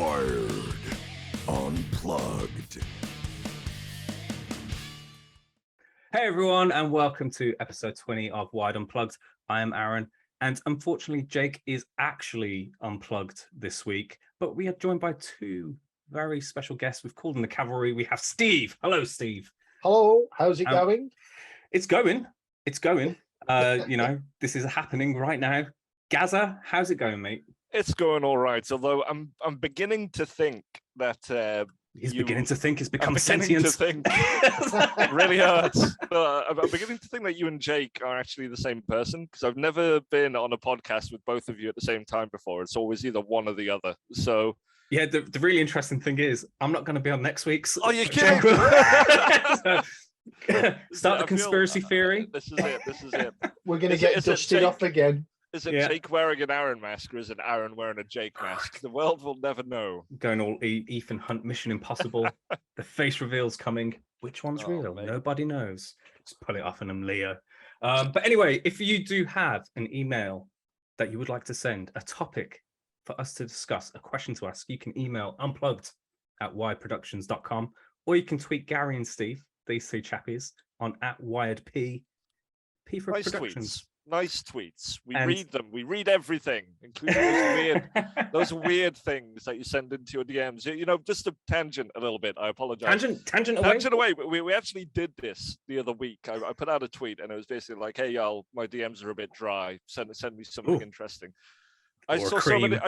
Wired Unplugged. Hey everyone, and welcome to episode 20 of Wired Unplugged. I am Aaron, and unfortunately Jake is actually unplugged this week, but we are joined by two very special guests. We've called in the cavalry. We have Steve. Hello, Steve. Hello, how's it going? It's going. This is happening right now. Gaza, how's it going, mate? It's going all right, although I'm beginning to think that He's beginning to think. It's become I'm sentient. To think. It really hurts. I'm beginning to think that you and Jake are actually the same person, because I've never been on a podcast with both of you at the same time before. It's always either one or the other. So yeah, the really interesting thing is I'm not going to be on next week's. Oh, you kidding? Start the conspiracy theory. This is it. We're going to get dusted off again. Is it Jake wearing an Aaron mask, or is it Aaron wearing a Jake mask? The world will never know. Going all Ethan Hunt, Mission Impossible. The face reveal's coming. Which one's real? Mate. Nobody knows. Just pull it off on them, Leo. But anyway, if you do have an email that you would like to send, a topic for us to discuss, a question to ask, you can email unplugged@wiredproductions.com, or you can tweet Gary and Steve, these two chappies, on @wiredp. P for nice Productions. Nice tweets. We read them. We read everything, including those weird things that you send into your DMs. You know, just a tangent a little bit. I apologize. Tangent away. We actually did this the other week. I put out a tweet and it was basically like, "Hey y'all, my DMs are a bit dry. Send me something interesting." I saw so many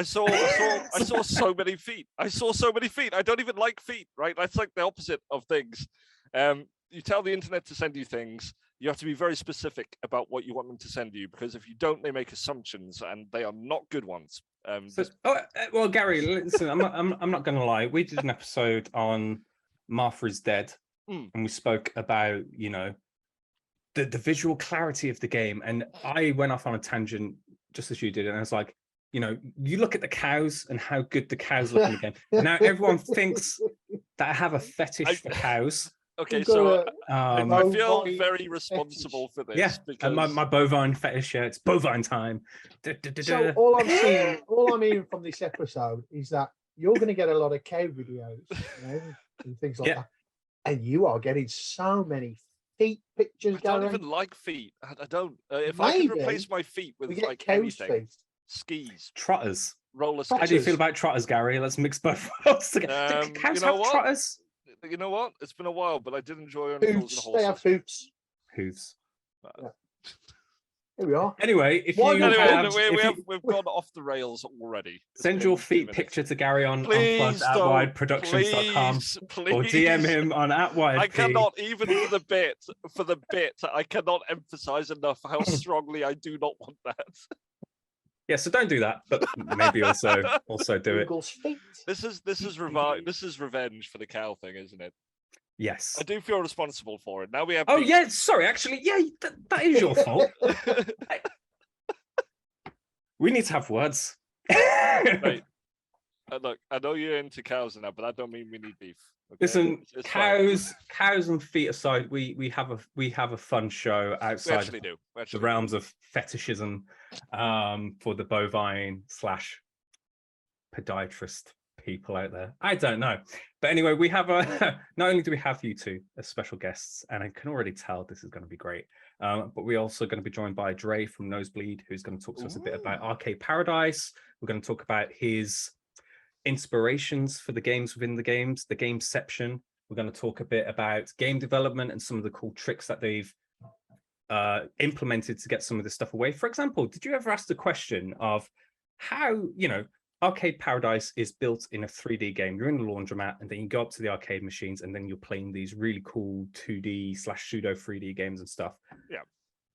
feet. I saw so many feet. I don't even like feet, right? That's like the opposite of things. You tell the internet to send you things. You have to be very specific about what you want them to send you, because if you don't, they make assumptions, and they are not good ones. Well, Gary, listen, I'm not going to lie. We did an episode on Martha is Dead, and we spoke about, you know, the visual clarity of the game, and I went off on a tangent just as you did, and I was like, you know, you look at the cows and how good the cows look in the game. Now everyone thinks that I have a fetish for cows. Okay, so I feel very responsible for this. Yeah, because my bovine fetish. Yeah, it's bovine time. So all I'm hearing from this episode is that you're going to get a lot of cow videos, you know, and things like that, and you are getting so many feet pictures. I don't even like feet. I don't. If I could replace my feet with like anything, feet. Skis, trotters, roller skates. How do you feel about trotters, Gary? Let's mix both worlds together. Do cows have trotters? You know what? It's been a while, but I did enjoy hooves. They have hooves. Hooves. Yeah. Here we are. Anyway, we've gone off the rails already. Send your feet picture to Gary on unplugged@wiredproductions.com, or DM him on @wiredp. I cannot, even for the bit, I cannot emphasize enough how strongly I do not want that. Yeah, so don't do that, but maybe also do it. This is revenge for the cow thing, isn't it? Yes. I do feel responsible for it. Now we have. Oh yeah, sorry. Actually, yeah, that is your fault. We need to have words. Right. Look, I know you're into cows and that, but that don't mean we need beef. Okay? Listen, cows and feet aside, we have a fun show outside the realms of fetishism for the bovine / podiatrist people out there. I don't know, but anyway, we have not only do we have you two as special guests, and I can already tell this is going to be great, but we're also going to be joined by Dre from Nosebleed, who's going to talk to us a bit about Arcade Paradise. We're going to talk about his inspirations for the games within the games, the gameception. We're going to talk a bit about game development and some of the cool tricks that they've implemented to get some of this stuff away. For example, did you ever ask the question of how, you know, Arcade Paradise is built in a 3D game? You're in the laundromat, and then you go up to the arcade machines, and then you're playing these really cool 2D / pseudo 3D games and stuff. Yeah.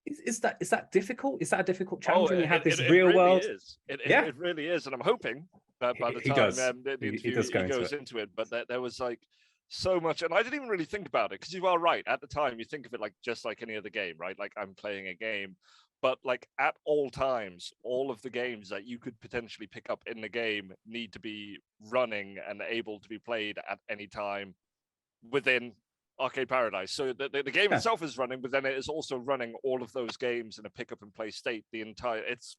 Is that difficult? Is that a difficult challenge when you have this real world? It really is, and I'm hoping that by the time the interview he goes into it, but there was like so much, and I didn't even really think about it, because you are right. At the time, you think of it like just like any other game, right? Like I'm playing a game, but like at all times, all of the games that you could potentially pick up in the game need to be running and able to be played at any time within Arcade Paradise. So the game itself is running, but then it is also running all of those games in a pick up and play state. The entire it's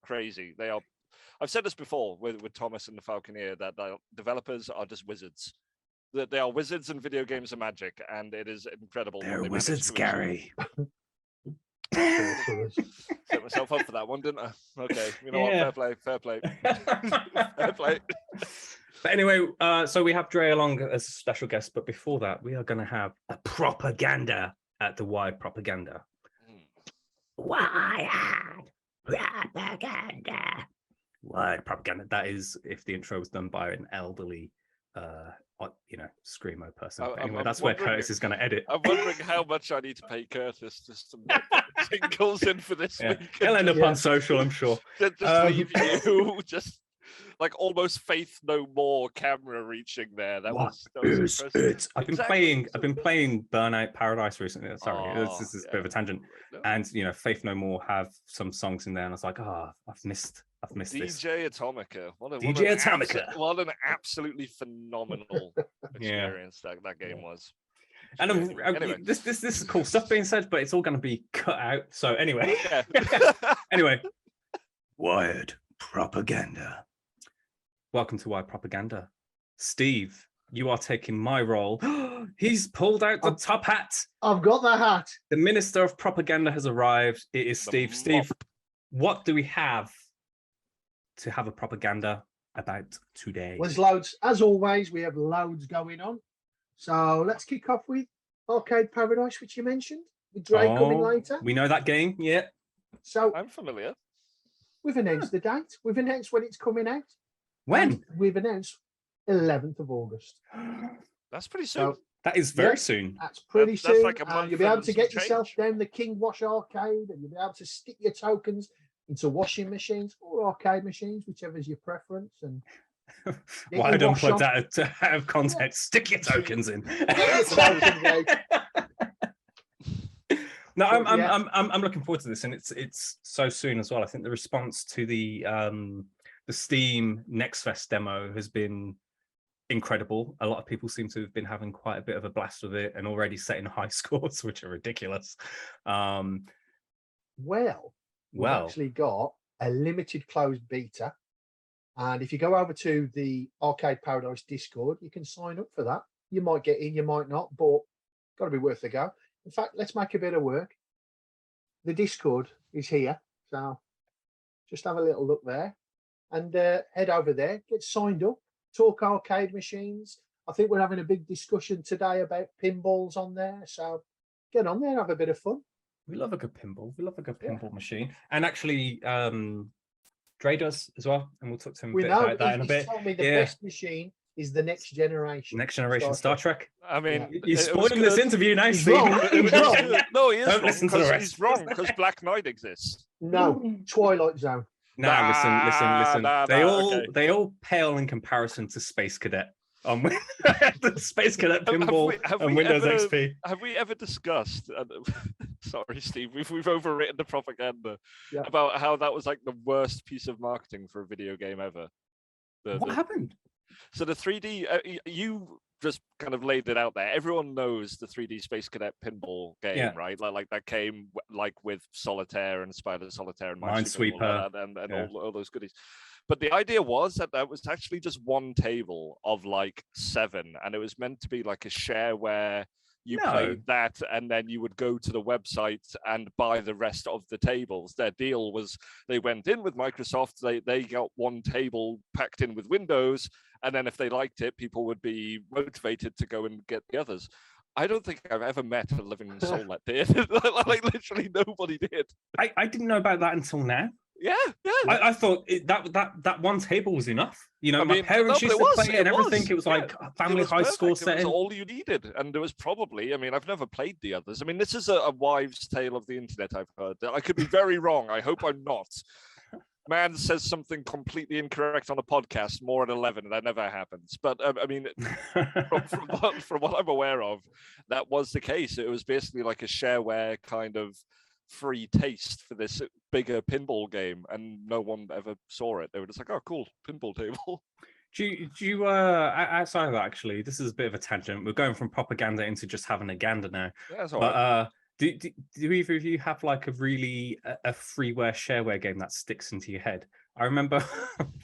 crazy. They are I've said this before with Thomas and the Falconeer, that the developers are just wizards. That they are wizards and video games are magic, and it is incredible. They're wizards, Gary. Set myself up for that one, didn't I? Okay, you know what? Fair play. Fair play. But anyway, so we have Dre along as a special guest, but before that, we are going to have a propaganda at the Wired Propaganda. Wired Propaganda. Wired Propaganda. That is if the intro was done by an elderly, screamo person. Anyway, that's where Curtis is going to edit. I'm wondering how much I need to pay Curtis just to jingles in for this week. He'll end up on social, I'm sure. Just leave you, just like almost Faith No More camera reaching there. That was it? I've been playing Burnout Paradise recently. Sorry, this is a bit of a tangent. And Faith No More have some songs in there, and I was like, I've missed DJ this. Atomica. What an absolutely phenomenal experience that game was. And anyway. This is cool stuff being said, but it's all going to be cut out. So anyway, anyway, Wired Propaganda. Welcome to Wired Propaganda. Steve, you are taking my role. He's pulled out the top hat. I've got the hat. The Minister of Propaganda has arrived. It is Steve. Steve, what do we have to have a propaganda about today? There's loads. As always, we have loads going on. So let's kick off with Arcade Paradise, which you mentioned, with Dre coming later. We know that game, yeah. So I'm familiar. We've announced the date. We've announced when it's coming out. When? We've announced 11th of August. That's pretty soon. So, that is very soon. That's pretty soon. That's like a month. You'll be able to get yourself down the King Wash arcade, and you'll be able to stick your tokens into washing machines or arcade machines, whichever's your preference. And Wired Unplugged that out of context. Stick your tokens in. No, I'm looking forward to this, and it's so soon as well. I think the response to the Steam Next Fest demo has been incredible. A lot of people seem to have been having quite a bit of a blast with it and already setting high scores, which are ridiculous. We've actually got a limited closed beta. And if you go over to the Arcade Paradise Discord, you can sign up for that. You might get in, you might not, but got to be worth a go. In fact, let's make a bit of work. The Discord is here. So just have a little look there and head over there, get signed up, talk arcade machines. I think we're having a big discussion today about pinballs on there. So get on there, have a bit of fun. We love a good pinball. We love a good pinball machine. And actually, Dre does as well. And we'll talk to him about that in a bit. He told me the best machine is the Next Generation. Next Generation Star Trek. I mean, you're spoiling this interview now, Steve. He's wrong. No, he is Don't wrong. listen to the rest. He's wrong because Black Knight exists. No, Twilight Zone. Listen. They all pale in comparison to Space Cadet. The Space Cadet pinball and Windows XP. Have we ever discussed? Sorry, Steve. We've overwritten the propaganda about how that was like the worst piece of marketing for a video game ever. What happened? So the 3D, you just kind of laid it out there. Everyone knows the 3D Space Cadet pinball game, right? Like that came like with Solitaire and Spider Solitaire and Minesweeper and all those goodies. But the idea was that was actually just one table of like 7, and it was meant to be like a share where you played that, and then you would go to the website and buy the rest of the tables. Their deal was they went in with Microsoft, they got one table packed in with Windows, and then if they liked it, people would be motivated to go and get the others. I don't think I've ever met a living soul that did. Like literally nobody did. I didn't know about that until now. Yeah. I thought that one table was enough. My parents used to play it and everything. It was like a family high score setting. It was all you needed. And there was probably, I've never played the others. This is a wives' tale of the internet, I've heard. I could be very wrong. I hope I'm not. Man says something completely incorrect on a podcast more at 11, and that never happens. But from what I'm aware of, that was the case. It was basically like a shareware kind of free taste for this bigger pinball game, and no one ever saw it. They were just like, oh cool, pinball table. Do you outside of that, actually, this is a bit of a tangent, we're going from propaganda into just having a gander now. Yeah, that's all right. Do either of you have like a really a freeware shareware game that sticks into your head? I remember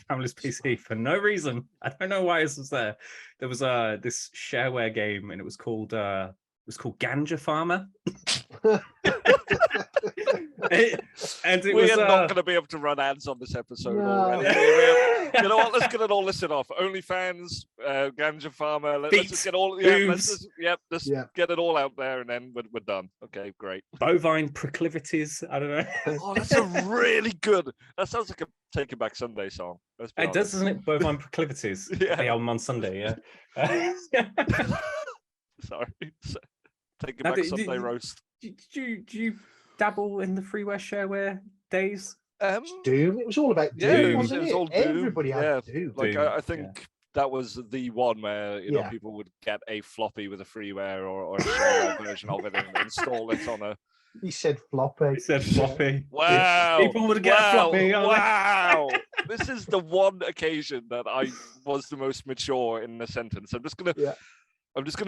Family's PC for no reason. I don't know why this was there. There was this shareware game, and it was called Ganja Farmer. We are not going to be able to run ads on this episode already. You know what? Let's get it all listed off. OnlyFans, Ganja Farmer. Let's just get all. Let's get it all out there, and then we're done. Okay, great. Bovine proclivities. I don't know. Oh, that's a really good. That sounds like a Taking Back Sunday song. It does, doesn't it? Bovine proclivities. Yeah. The album on Sunday. Yeah. Sorry. Taking Back Sunday roast. Do you dabble in the freeware shareware days? Doom. It was all about Doom, wasn't it? All Doom. Everybody had Doom. Like I think that was the one where you know people would get a floppy with a freeware or a shareware version of it and install it on a. He said floppy. He said floppy. Wow. People would get a floppy. Wow. This is the one occasion that I was the most mature in the sentence. I'm just gonna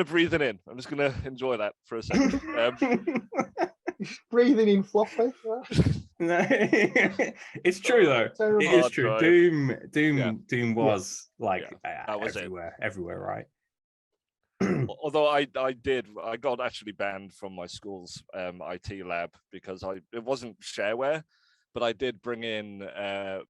breathe it in. I'm just gonna enjoy that for a second. Breathing in floppy. No, it's true though. It is true. Doom was like that was everywhere, right? Although I got actually banned from my school's IT lab because it wasn't shareware, but I did bring in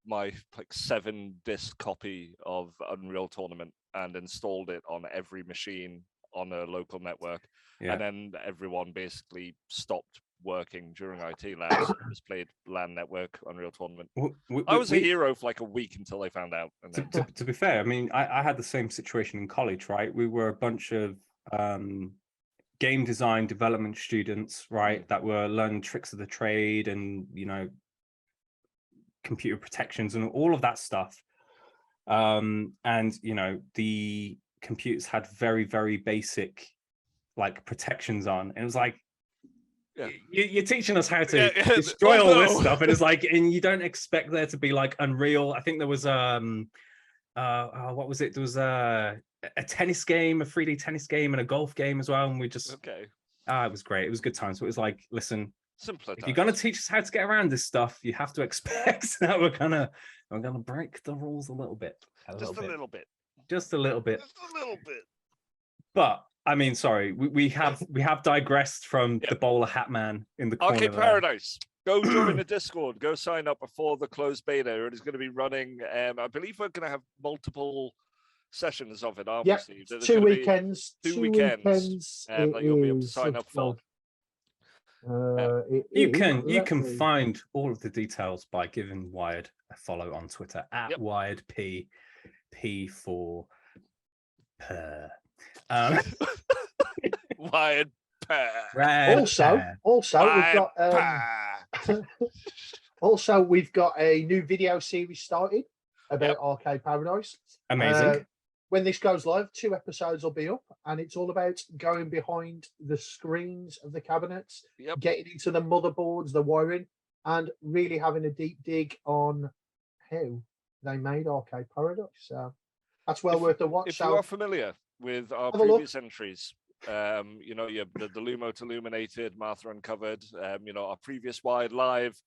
my 7-disc copy of Unreal Tournament and installed it on every machine on a local network, and then everyone basically stopped working during IT labs. Just played LAN network Unreal Tournament. I was a hero for like a week until they found out. And then... to be fair, I mean, I had the same situation in college, right? We were a bunch of game design development students, right, that were learning tricks of the trade and computer protections and all of that stuff. And the computers had very, very basic like protections on, and it was like, you're teaching us how to destroy all this stuff, and it's like, and you don't expect there to be like Unreal. I think there was what was it? There was a tennis game, a 3D tennis game, and a golf game as well. And we just it was great. It was good time. So it was like, listen, simpler if you're gonna teach us how to get around this stuff, you have to expect that we're gonna break the rules a little bit. Just a little bit. But I mean, sorry, we have digressed from the bowler hat man in the corner. Arcade Paradise. Go join the Discord. Go sign up before the closed beta. It is going to be running. I believe we're going to have multiple sessions of it, aren't we? Steve? 2 weekends. 2 weekends. That you'll be able to sign up for. You can find all of the details by giving Wired a follow on Twitter at Wired P for per. Wired Also, we've got a new video series started about Arcade Paradise. Amazing. When this goes live, 2 episodes will be up, and it's all about going behind the screens of the cabinets, getting into the motherboards, the wiring, and really having a deep dig on how they made Arcade Paradise. So that's worth a watch. If you are familiar with our previous entries, the Lumo to Illuminated, Martha Uncovered, our previous Wired Live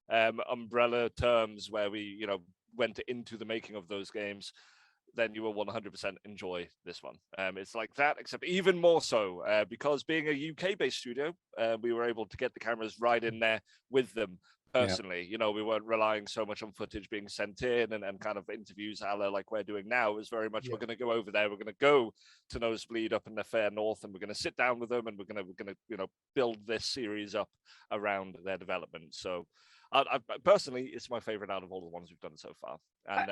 umbrella terms where we, went into the making of those games, then you will 100% enjoy this one. It's like that, except even more so, because being a UK-based studio, we were able to get the cameras right in there with them personally. We weren't relying so much on footage being sent in and kind of interviews a la like we're doing now. It was very much we're going to go over there, we're going to go to Nosebleed up in the fair north, and we're going to sit down with them, and we're going to build this series up around their development. So I personally, it's my favorite out of all the ones we've done so far. And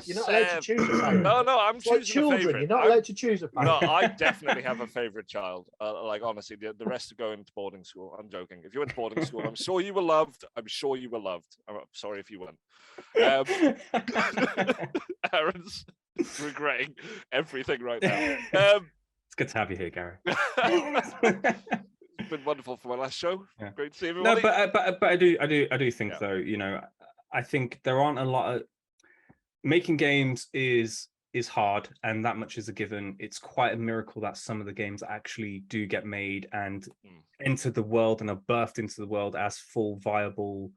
you're not allowed to choose a favorite. No, I'm choosing a favorite. You're not allowed to choose a favorite. No, I definitely have a favorite child. Like honestly, the rest are going to boarding school. I'm joking. If you went to boarding school, I'm sure you were loved. I'm sorry if you weren't. Aaron's regretting everything right now. It's good to have you here, Gary. It's been wonderful for my last show. Great to see everybody. No, but I do think though, I think there aren't a lot of making games is is hard, and that much is a given. It's quite a miracle that some of the games actually do get made and enter the world and are birthed into the world as full viable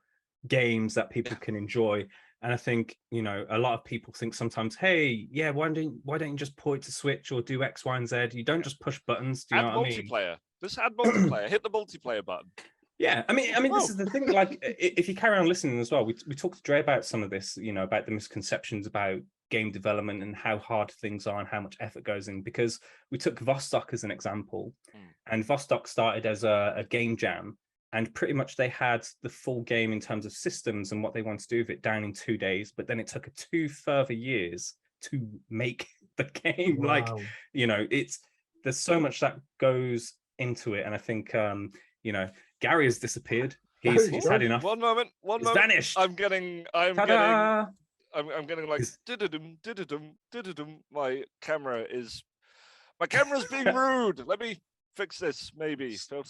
games that people can enjoy. And I think, you know, a lot of people think sometimes, hey, yeah, why don't you just port it to Switch or do X, Y, and Z? You don't just push buttons. Do you know what I mean? Multiplayer. Just add multiplayer. Hit the multiplayer button. Yeah, I mean, this is the thing. Like, if you carry on listening as well, we talked to Dre about some of this, you know, about the misconceptions about game development and how hard things are and how much effort goes in. Because we took Vostok as an example, and Vostok started as a game jam. And pretty much they had the full game in terms of systems and what they wanted to do with it down in 2 days. But then it took 2 further years to make the game. Wow. Like, you know, there's so much that goes into it. And I think, you know, Gary has disappeared. He's had enough. One moment. Vanished. I'm getting like my camera's being rude. Let me fix this, maybe. Stick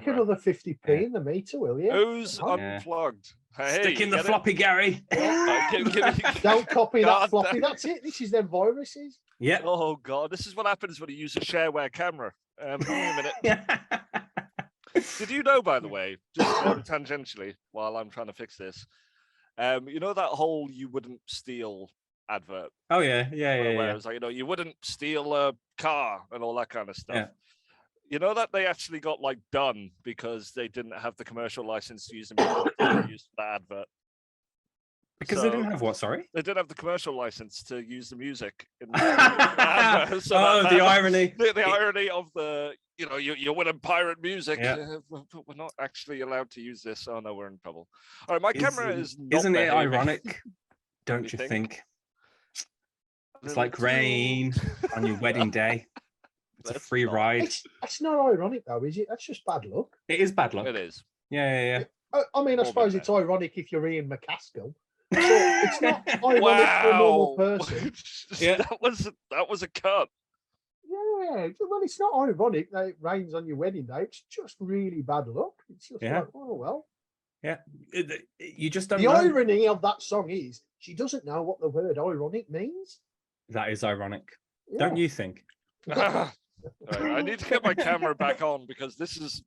another 50p in the meter, will you? Who's unplugged? Hey, stick in the floppy, Gary. Don't copy that floppy. That's it. This is them viruses. Yeah. Oh God, this is what happens when you use a shareware camera. Hang on a minute. Did you know, by the way, just tangentially, while I'm trying to fix this, you know that whole "you wouldn't steal" advert? Oh yeah. Where it's like, you know, you wouldn't steal a car and all that kind of stuff. Yeah. You know that they actually got like done because they didn't have the commercial license to use the music they used for that advert. Because they didn't have what? Sorry, they didn't have the commercial license to use the music. In the advert. So the irony! The irony of the, you know, you're winning pirate music, but we're not actually allowed to use this. Oh no, we're in trouble. All right, my camera is. Isn't it ironic? Don't you think? It's like rain on your wedding day. It's a free ride. It's not ironic though, is it? That's just bad luck. It is bad luck. It is. Yeah. I mean, I suppose it's ironic if you're Ian McCaskill. So it's not ironic for a normal person. Yeah, that was a cut. Yeah, well, it's not ironic that it rains on your wedding day. It's just really bad luck. It's just like, oh well. Yeah, you just don't. The irony of that song is she doesn't know what the word ironic means. That is ironic, don't you think? Right, I need to get my camera back on because this is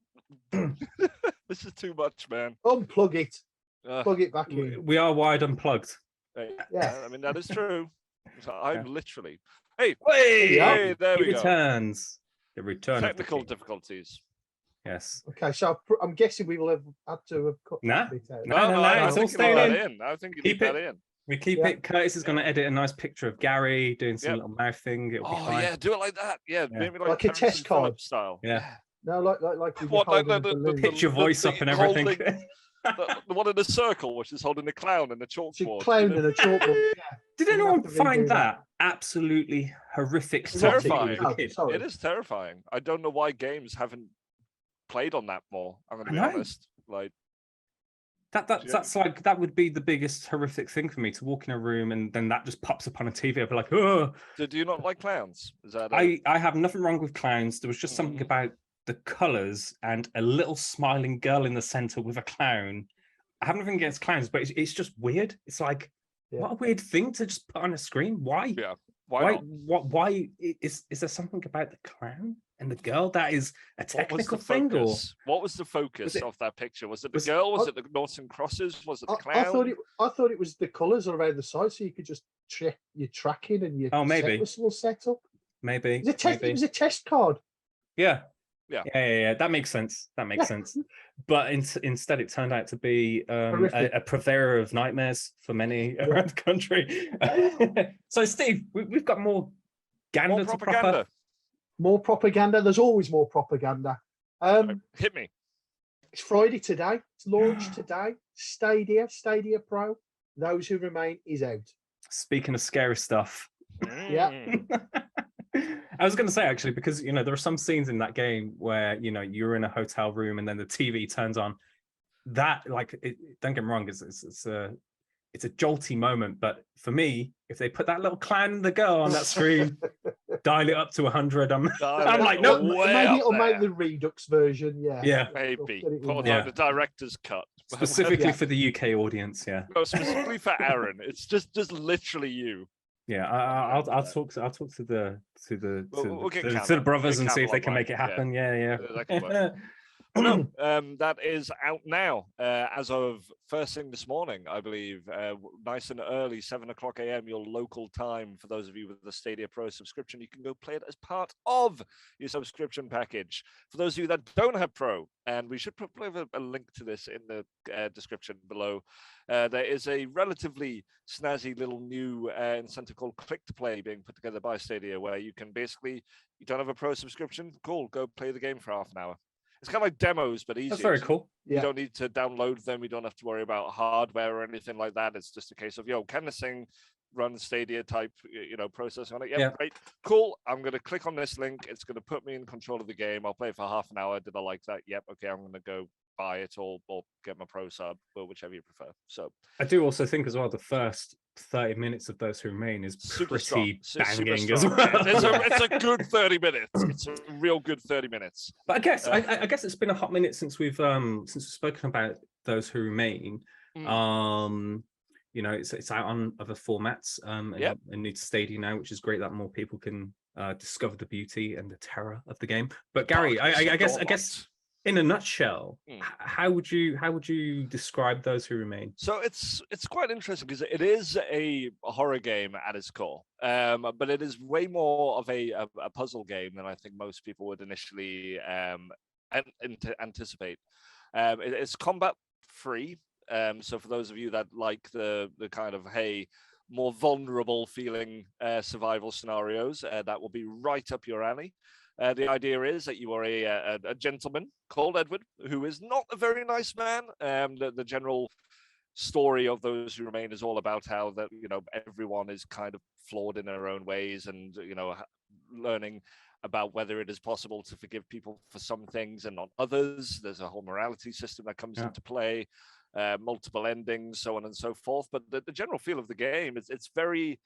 this is too much, man. Unplug it. Plug it back in. We are wired unplugged. Yeah, I mean that is true. So I'm literally. Hey, there we go. The return. Technical difficulties. Yes. Okay, so I'm guessing we will have had to have cut that bit out. No, it's all staying in. I think you keep that in. We keep it. Curtis is going to edit a nice picture of Gary doing some little mouth thing. It'll be fine. Yeah, do it like that. Yeah, maybe like a test card style. Yeah. No, like what? Like the pitch your voice up and everything. The one in the circle, which is holding a clown and a chalkboard. Clown and a chalkboard. Yeah. Did anyone find that absolutely horrific? It's terrifying. It is terrifying. I don't know why games haven't played on that more. I'm going to be honest. Like. That's like that would be the biggest horrific thing for me, to walk in a room and then that just pops up on a TV. I'd be like, oh. So do you not like clowns? Is that I have nothing wrong with clowns. There was just something about the colours and a little smiling girl in the centre with a clown. I have nothing against clowns, but it's just weird. It's like, what a weird thing to just put on a screen. Why? Yeah. Why is there something about the clown and the girl that is a technical thing? Or what was the focus of that picture? Was it the girl? Was it the noughts and crosses? Was it the clown? I thought it was the colours around the side, so you could just check your tracking and your set up. Maybe it was a test card. Yeah. That makes sense. But instead, it turned out to be a purveyor of nightmares for many around the country. So, Steve, we've got more gander to propaganda. More propaganda. There's always more propaganda. Hit me. It's Friday today. It's launched today. Stadia Pro. Those Who Remain is out. Speaking of scary stuff. Yeah. I was going to say, actually, because, you know, there are some scenes in that game where, you know, you're in a hotel room and then the TV turns on. That, like, don't get me wrong, it's a jolty moment. But for me, if they put that little clown and the girl on that screen, dial it up to 100, I'm like, no. Maybe it'll make the Redux version, Yeah. Maybe. Like the director's cut. Specifically for the UK audience, No, specifically for Aaron. It's just literally you. Yeah, I'll talk to the brothers and see if they can make it happen. Yeah. That could work. Well, no, that is out now as of first thing this morning, I believe. Nice and early, 7:00 a.m. your local time. For those of you with the Stadia Pro subscription, you can go play it as part of your subscription package. For those of you that don't have Pro, and we should probably have a link to this in the description below, there is a relatively snazzy little new incentive called Click to Play being put together by Stadia, where you can basically, you don't have a Pro subscription, cool, go play the game for half an hour. It's kind of like demos, but easy. That's very cool. You don't need to download them. You don't have to worry about hardware or anything like that. It's just a case of, can this thing run Stadia type, process on it? Yep, great, cool. I'm going to click on this link. It's going to put me in control of the game. I'll play for half an hour. Did I like that? Yep. Okay, I'm going to go buy it or get my Pro sub, or whichever you prefer. So I do also think as well the first 30 minutes of Those Who Remain is pretty banging as well. It's a good 30 minutes. It's a real good 30 minutes. But I guess I guess it's been a hot minute since we've spoken about Those Who Remain. It's out on other formats and new to Stadia now, which is great that more people can discover the beauty and the terror of the game. But Gary, I guess in a nutshell, how would you describe Those Who Remain? So it's quite interesting because it is a horror game at its core, but it is way more of a puzzle game than I think most people would initially anticipate. It's combat free, so for those of you that like the kind of more vulnerable feeling survival scenarios, that will be right up your alley. The idea is that you are a gentleman called Edward, who is not a very nice man. The general story of Those Who Remain is all about how that everyone is kind of flawed in their own ways, and learning about whether it is possible to forgive people for some things and not others. There's a whole morality system that comes into play, multiple endings, so on and so forth. But the general feel of the game is it's very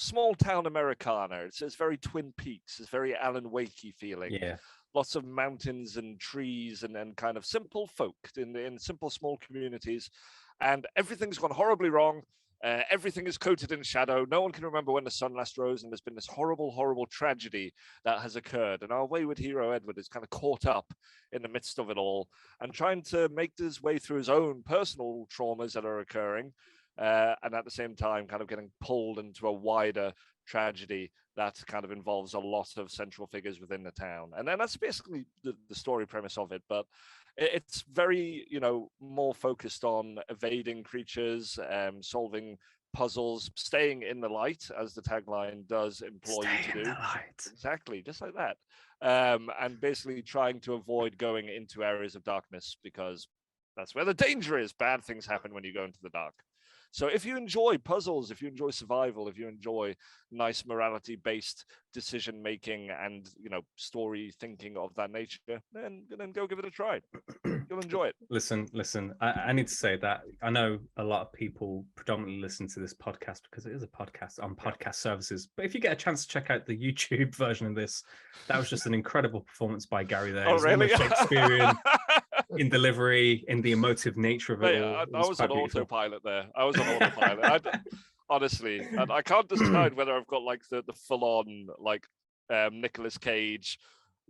small town Americana. It's very Twin Peaks. It's very Alan Wakey feeling. Yeah. Lots of mountains and trees and kind of simple folk in simple small communities, and everything's gone horribly wrong. Everything is coated in shadow. No one can remember when the sun last rose, and there's been this horrible, horrible tragedy that has occurred. And our wayward hero Edward is kind of caught up in the midst of it all and trying to make his way through his own personal traumas that are occurring. And at the same time, kind of getting pulled into a wider tragedy that kind of involves a lot of central figures within the town. And then that's basically the story premise of it. But it's very, more focused on evading creatures, solving puzzles, staying in the light, as the tagline does employ you to do. Exactly, just like that. And basically trying to avoid going into areas of darkness, because that's where the danger is. Bad things happen when you go into the dark. So if you enjoy puzzles, if you enjoy survival, if you enjoy nice morality-based decision-making and, story thinking of that nature, then go give it a try. You'll enjoy it. Listen, I need to say that I know a lot of people predominantly listen to this podcast because it is a podcast on podcast services. But if you get a chance to check out the YouTube version of this, that was just an incredible performance by Gary there. Oh, really? Shakespearean. In delivery, in the emotive nature of it all. I was on autopilot there. I was on autopilot. Honestly, I can't decide whether I've got like the full-on like Nicolas Cage,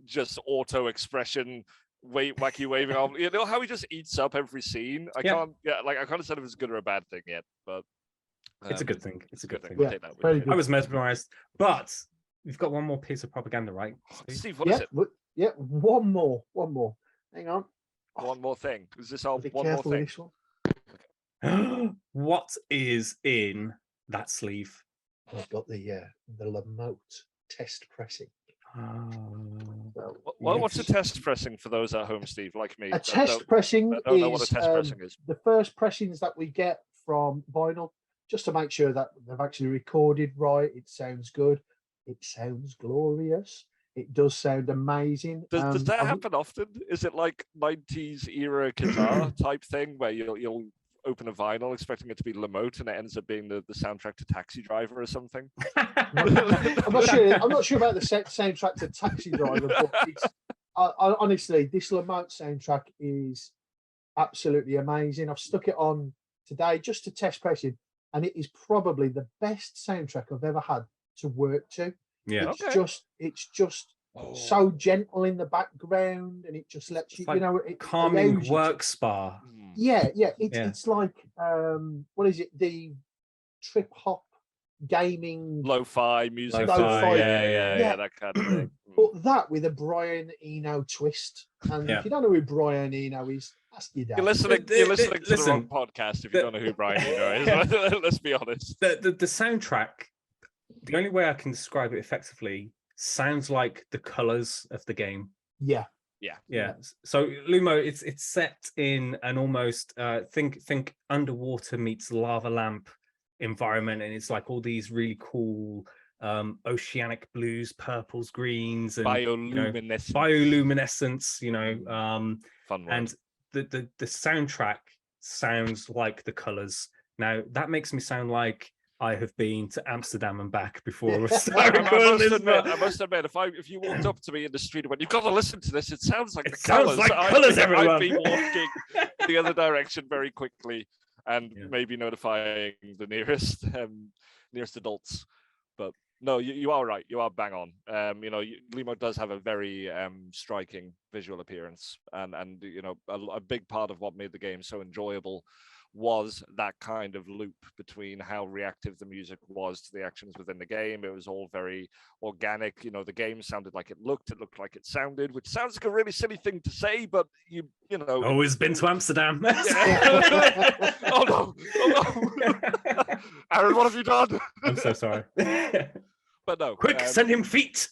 just auto expression, wacky waving arm. You know how he just eats up every scene. I can't decide if it's a good or a bad thing yet, but it's a good thing. It's a good thing. Yeah, I was mesmerized, but we've got one more piece of propaganda, right, Steve? What is it? Yeah, one more. Hang on. One more thing. Is this our one more thing? What is in that sleeve? I've got the Lamote test pressing. What's a test pressing for those at home, Steve, like me? A test pressing I don't know what a test pressing is. The first pressings that we get from vinyl, just to make sure that they've actually recorded right. It sounds good. It sounds glorious. It does sound amazing. Does that happen often? Is it like 90s era guitar type thing where you'll open a vinyl expecting it to be Lamote and it ends up being the soundtrack to Taxi Driver or something? I'm not sure about the soundtrack to Taxi Driver, but honestly, this Lamote soundtrack is absolutely amazing. I've stuck it on today just to test press it. and it is probably the best soundtrack I've ever had to work to. Yeah, it's just so gentle in the background, and it just lets you, like it calming work spa. Yeah. It's like what is it? The trip hop gaming lo-fi music. Yeah, that kind of thing. But that with a Brian Eno twist. And if you don't know who Brian Eno is, ask your dad. You're listening to the wrong podcast if you don't know who Brian Eno is. Let's be honest. The soundtrack, the only way I can describe it effectively, sounds like the colors of the game. Yeah. So Lumo, it's set in an almost think underwater meets lava lamp environment, and it's like all these really cool oceanic blues, purples, greens, and bioluminescence. Fun word. And the soundtrack sounds like the colors. Now that makes me sound like I have been to Amsterdam and back before. I must admit, if you walked up to me in the street and went, "You've got to listen to this," it sounds like the colours. Everyone. I'd be walking the other direction very quickly and maybe notifying the nearest adults. But no, you are right. You are bang on. Limo does have a very striking visual appearance, and a big part of what made the game so enjoyable was that kind of loop between how reactive the music was to the actions within the game. It was all very organic. The game sounded like it looked like it sounded, which sounds like a really silly thing to say, but always been to Amsterdam. Oh no Aaron, what have you done? I'm so sorry. But no, quick, send him feet.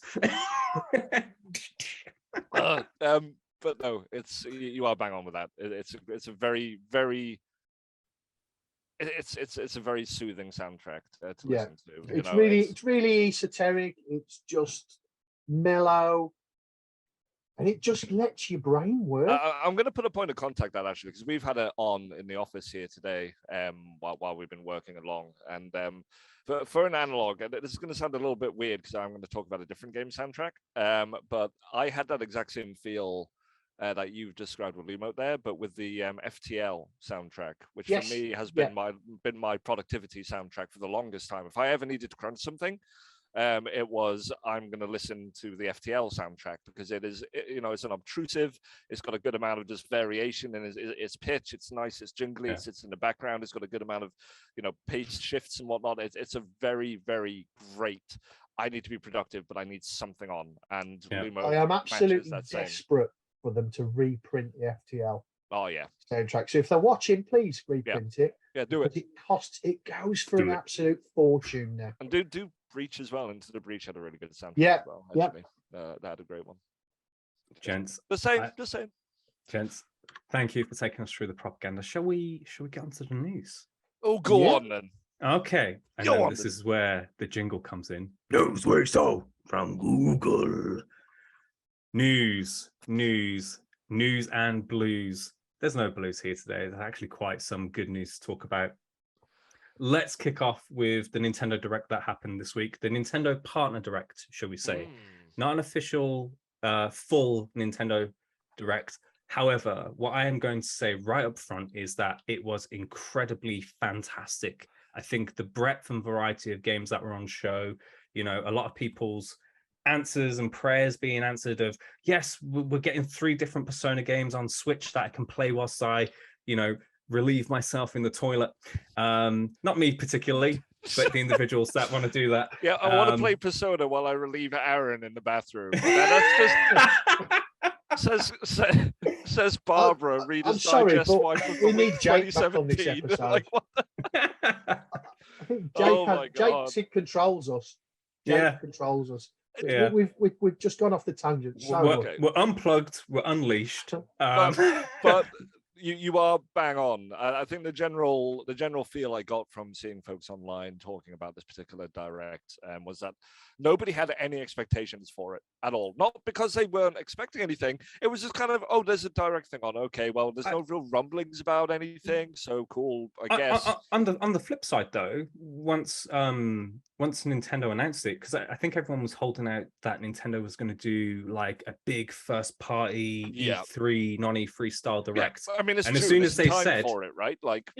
But no, you are bang on with that. It's a very, very it's a very soothing soundtrack to listen to. It's really esoteric. It's just mellow, and it just lets your brain work. I'm going to put a point of contact that actually, because we've had it on in the office here today, while we've been working along, and for an analog, and this is going to sound a little bit weird because I'm going to talk about a different game soundtrack, but I had that exact same feel that you've described with Lumo there, but with the FTL soundtrack, which for me has been my productivity soundtrack for the longest time. If I ever needed to crunch something, it was, I'm going to listen to the FTL soundtrack, because it's an obtrusive, it's got a good amount of just variation in its pitch, it's nice, it's jingly, it sits in the background, it's got a good amount of pace shifts and whatnot. It's a very, very great, I need to be productive, but I need something on. And Lumo, I am absolutely desperate for them to reprint the FTL soundtrack. So if they're watching, please reprint it. Yeah, do it. It goes for an absolute fortune now. And do Breach as well. Into the Breach had a really good soundtrack as well, actually. That had a great one. Gents. The same. Gents, thank you for taking us through the propaganda. Shall we get onto the news? Oh, go on then. Okay. And then this is where the jingle comes in. News we saw from Google. News and blues. There's no blues here today. There's actually quite some good news to talk about. Let's kick off with the Nintendo Direct that happened this week. The Nintendo Partner Direct, shall we say. Not an official full Nintendo Direct. However, what I am going to say right up front is that it was incredibly fantastic. I think the breadth and variety of games that were on show, a lot of people's answers and prayers being answered of, yes, we're getting 3 different Persona games on Switch that I can play whilst I, relieve myself in the toilet. Not me particularly, but the individuals that want to do that. Yeah, I want to play Persona while I relieve Aaron in the bathroom. That's just says Barbara, Reader's Digest wife of we need Jake back on this episode. I think Jake controls us. Jake controls us. Yeah. We've just gone off the tangent. We're unplugged. We're unleashed. But you are bang on. I think the general feel I got from seeing folks online talking about this particular Direct was that nobody had any expectations for it at all. Not because they weren't expecting anything. It was just kind of, there's a Direct thing on. Okay, well, there's no real rumblings about anything. So cool, I guess. On the flip side, though, once once Nintendo announced it, because I think everyone was holding out that Nintendo was going to do like a big first party E3, non-E3 style direct. I mean, it's and true. as soon This as they time said for it, right? Like,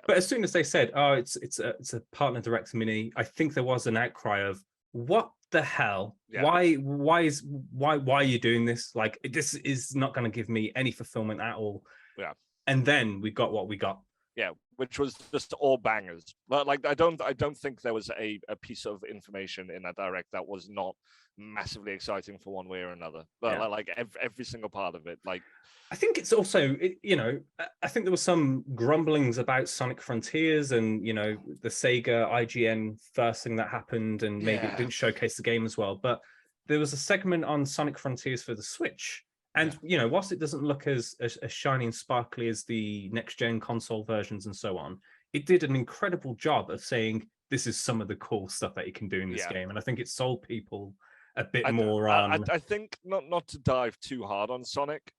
but as soon as they said, oh, it's a partner direct mini, I think there was an outcry of what the hell? Why are you doing this? Like, this is not going to give me any fulfillment at all. Yeah. And then we got what we got. Yeah, which was just all bangers. Like, I don't think there was a piece of information in that direct that was not massively exciting for one way or another. But like every single part of it, like. I think it's also, I think there was some grumblings about Sonic Frontiers and, the Sega IGN first thing that happened, and maybe it didn't showcase the game as well. But there was a segment on Sonic Frontiers for the Switch. And, whilst it doesn't look as shiny and sparkly as the next-gen console versions and so on, it did an incredible job of saying, this is some of the cool stuff that you can do in this game. And I think it sold people a bit more on. I think not to dive too hard on Sonic,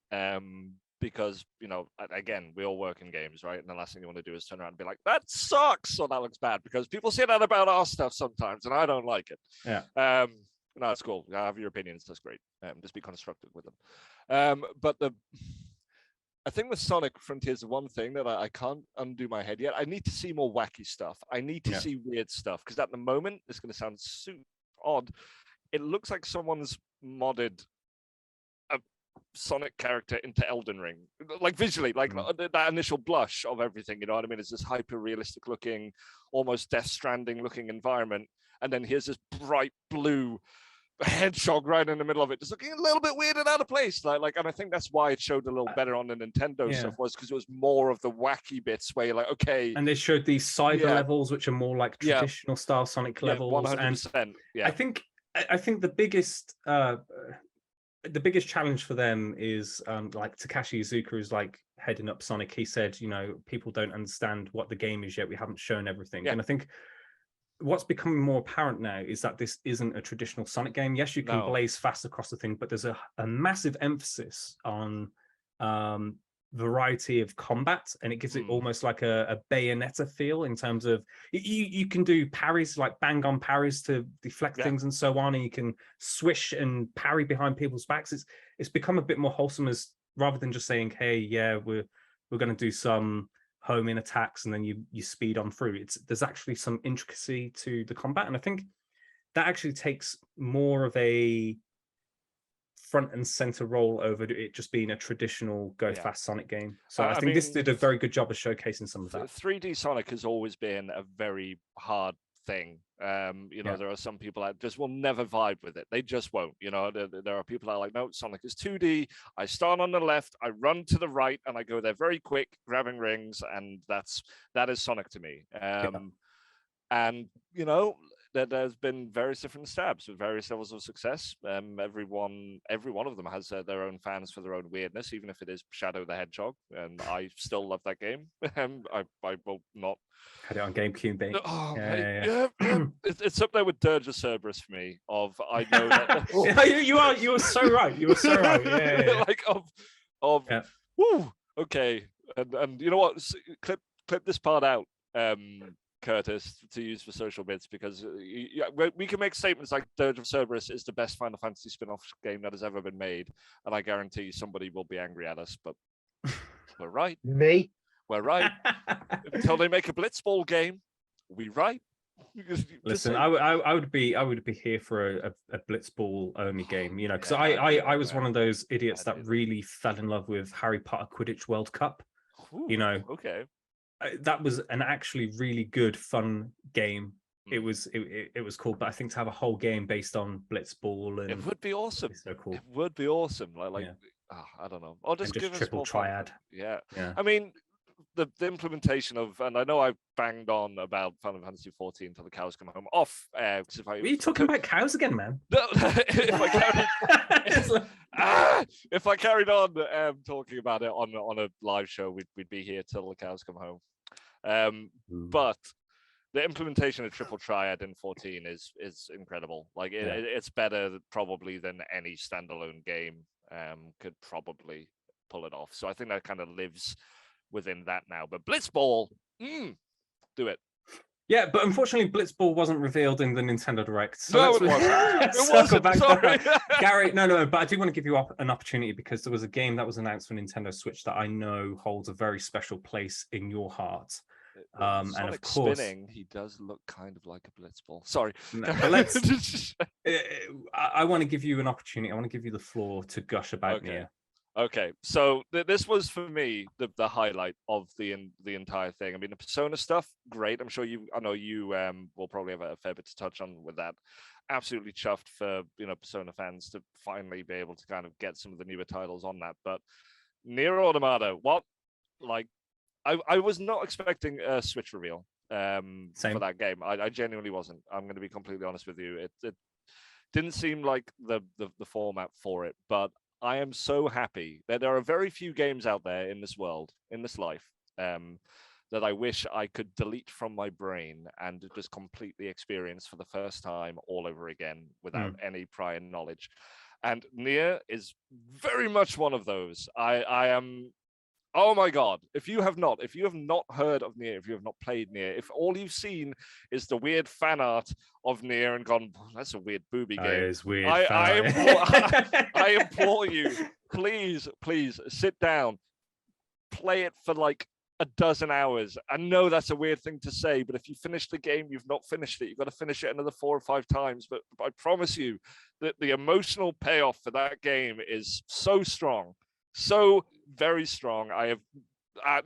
because again, we all work in games, right? And the last thing you want to do is turn around and be like, that sucks, or that looks bad, because people say that about our stuff sometimes, and I don't like it. Yeah. No, it's cool. I have your opinions. That's great. Just be constructive with them. But I think with Sonic Frontiers, the one thing that I can't undo my head yet, I need to see more wacky stuff. I need to see weird stuff, because at the moment, it's going to sound super odd. It looks like someone's modded a Sonic character into Elden Ring, like visually, like that initial blush of everything. You know what I mean? It's this hyper realistic looking, almost Death Stranding looking environment, and then here's this bright blue hedgehog right in the middle of it, just looking a little bit weird and out of place. Like, and I think that's why it showed a little better on the Nintendo stuff, was because it was more of the wacky bits where you're like, okay. And they showed these cyber levels, which are more like traditional style Sonic levels. 100%. And I think the biggest challenge for them is like Takashi Iizuka is like heading up Sonic. He said, people don't understand what the game is yet. We haven't shown everything. And I think what's becoming more apparent now is that this isn't a traditional Sonic game. Yes, you can blaze fast across the thing, but there's a massive emphasis on variety of combat, and it gives it almost like a Bayonetta feel in terms of you can do parries, like bang on parries to deflect things and so on, and you can swish and parry behind people's backs. It's become a bit more wholesome, as rather than just saying, hey, we're going to do some home in attacks and then you speed on through. There's actually some intricacy to the combat, and I think that actually takes more of a front and center role over it just being a traditional go fast Sonic game. So I think this did a very good job of showcasing some of that. 3D Sonic has always been a very hard thing. There are some people that just will never vibe with it. They just won't. There are people that are like, no, Sonic is 2D. I start on the left, I run to the right, and I go there very quick, grabbing rings, and that is Sonic to me. And there's been various different stabs with various levels of success. Every one of them has their own fans for their own weirdness, even if it is Shadow the Hedgehog, and I still love that game. I will not. Had it on GameCube, babe. Oh, yeah. It's up there with Dirge of Cerberus for me. I know that you were so right. You were so right. Yeah. Like woo. Okay, and you know what? Clip this part out. Curtis, to use for social bits, because we can make statements like Dirge of Cerberus is the best Final Fantasy spin-off game that has ever been made, and I guarantee somebody will be angry at us, but we're right. We're right. Until they make a Blitzball game, we right. Listen, I would be here for a Blitzball only game, because I was one of those idiots that really fell in love with Harry Potter Quidditch World Cup. Ooh, okay. That was an actually really good, fun game. It was cool, but I think to have a whole game based on Blitzball, and it would be awesome. So cool. It would be awesome. I don't know. Or just give us triple triad. Yeah. I mean, the implementation of, and I know I've banged on about Final Fantasy 14 till the cows come home off. Are you talking about cows again, man? No, if I carried on talking about it on a live show, we'd be here till the cows come home. But the implementation of triple triad in 14 is incredible. Like it's better probably than any standalone game could probably pull it off. So I think that kind of lives within that now. But Blitzball, do it. Yeah, but unfortunately, Blitzball wasn't revealed in the Nintendo Direct. So no, it wasn't. It wasn't. Sorry. Gary, no, but I do want to give you an opportunity because there was a game that was announced for Nintendo Switch that I know holds a very special place in your heart. And of course, spinning, he does look kind of like a Blitzball. Sorry. No, but let's. I want to give you an opportunity. I want to give you the floor to gush about Nier. Okay, so this was for me the highlight of the entire thing. I mean, the Persona stuff, great. I know you will probably have a fair bit to touch on with that. Absolutely chuffed for Persona fans to finally be able to kind of get some of the newer titles on that. But Nier Automata, what like I was not expecting a Switch reveal for that game. I genuinely wasn't. I'm going to be completely honest with you. It didn't seem like the format for it, but I am so happy that there are very few games out there in this world, in this life, that I wish I could delete from my brain and just completely experience for the first time all over again without any prior knowledge. And Nier is very much one of those. I am. Oh my God! If you have not heard of Nier, if you have not played Nier, if all you've seen is the weird fan art of Nier and gone, that's a weird booby game. It is weird. I implore you, please sit down, play it for like a dozen hours. I know that's a weird thing to say, but if you finish the game, you've not finished it. You've got to finish it another 4 or 5 times. But I promise you that the emotional payoff for that game is so strong. So very strong.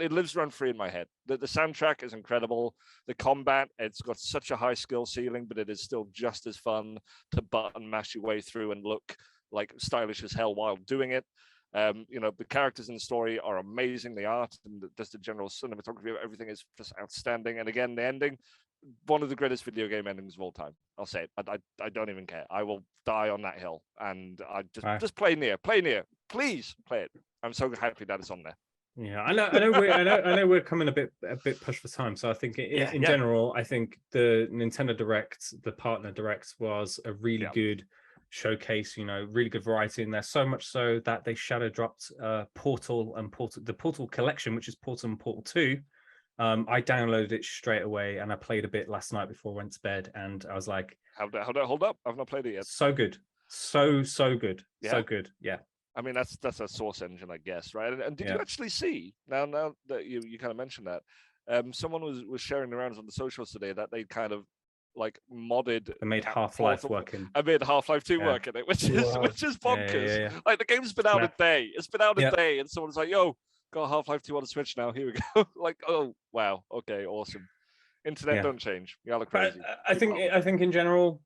It lives rent free in my head. The soundtrack is incredible. The combat, it's got such a high skill ceiling, but it is still just as fun to button mash your way through and look like stylish as hell while doing it. The characters in the story are amazing. The art and just the general cinematography of everything is just outstanding. And again, the ending, one of the greatest video game endings of all time. I'll say it. I don't even care. I will die on that hill. And I just play Nier. Play Nier. Please play it. I'm so happy that it's on there. Yeah, I know we're coming a bit pushed for time. So I think in general, I think the Nintendo Direct, the partner Direct, was a really good showcase. Really good variety in there. So much so that they shadow dropped Portal and the Portal collection, which is Portal and Portal 2. I downloaded it straight away and I played a bit last night before I went to bed, and I was like, how'd that hold up? I've not played it yet. So good. So good. Yeah. So good. Yeah. I mean, that's a source engine, I guess, right? And did you actually see, now that you kind of mentioned that, someone was sharing around on the socials today that they kind of like modded. They made Half-Life work in. I made Half-Life 2 work in it, which is bonkers. Yeah. Like the game's been out a day. It's been out a day, and someone's like, "Yo, got Half-Life 2 on the Switch now. Here we go." Like, oh wow, okay, awesome. Internet don't change. Y'all are crazy. I think in general,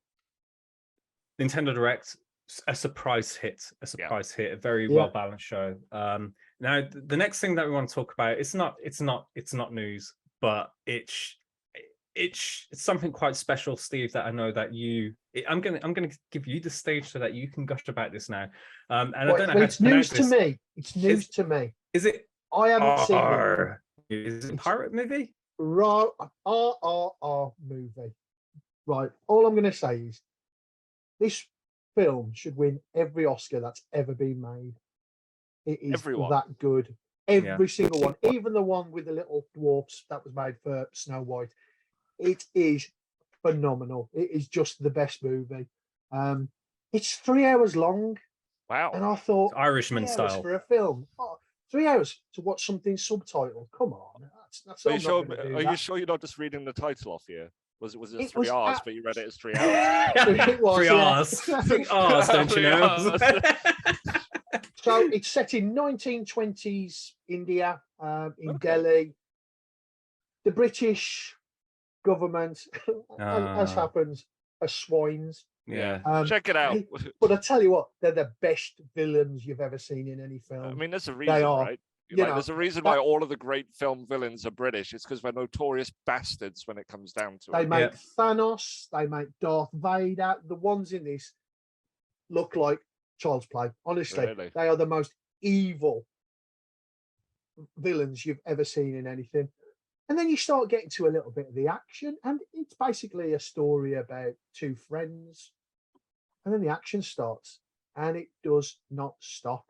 Nintendo Direct, a surprise hit, a very well balanced show. Now the next thing that we want to talk about, it's not news, but it's something quite special, Steve, that I know that I'm gonna give you the stage so that you can gush about this now. And I don't know. It's news to me. It's news to me. Is it? I haven't seen it. Is it a pirate movie? Right, movie. Right. All I'm gonna say is this film should win every Oscar that's ever been made. It is that good. Every single one, even the one with the little dwarfs that was made for Snow White. It is phenomenal. It is just the best movie. It's 3 hours long. Wow. And I thought, it's Irishman style for a film. 3 hours to watch something subtitled. Come on. That's Are you sure you're not just reading the title off here? Was it 3 hours, but you read it as 3 hours? It was 3 hours. 3 hours, don't you know? So it's set in 1920s India, in Delhi. The British government, as happens, are swines. Yeah, check it out. But I tell you what, they're the best villains you've ever seen in any film. I mean, there's a reason, right? There's a reason why all of the great film villains are British. It's because we're notorious bastards when it comes down to it. They make Thanos, they make Darth Vader. The ones in this look like child's play. Honestly, really? They are the most evil villains you've ever seen in anything. And then you start getting to a little bit of the action, and it's basically a story about two friends. And then the action starts, and it does not stop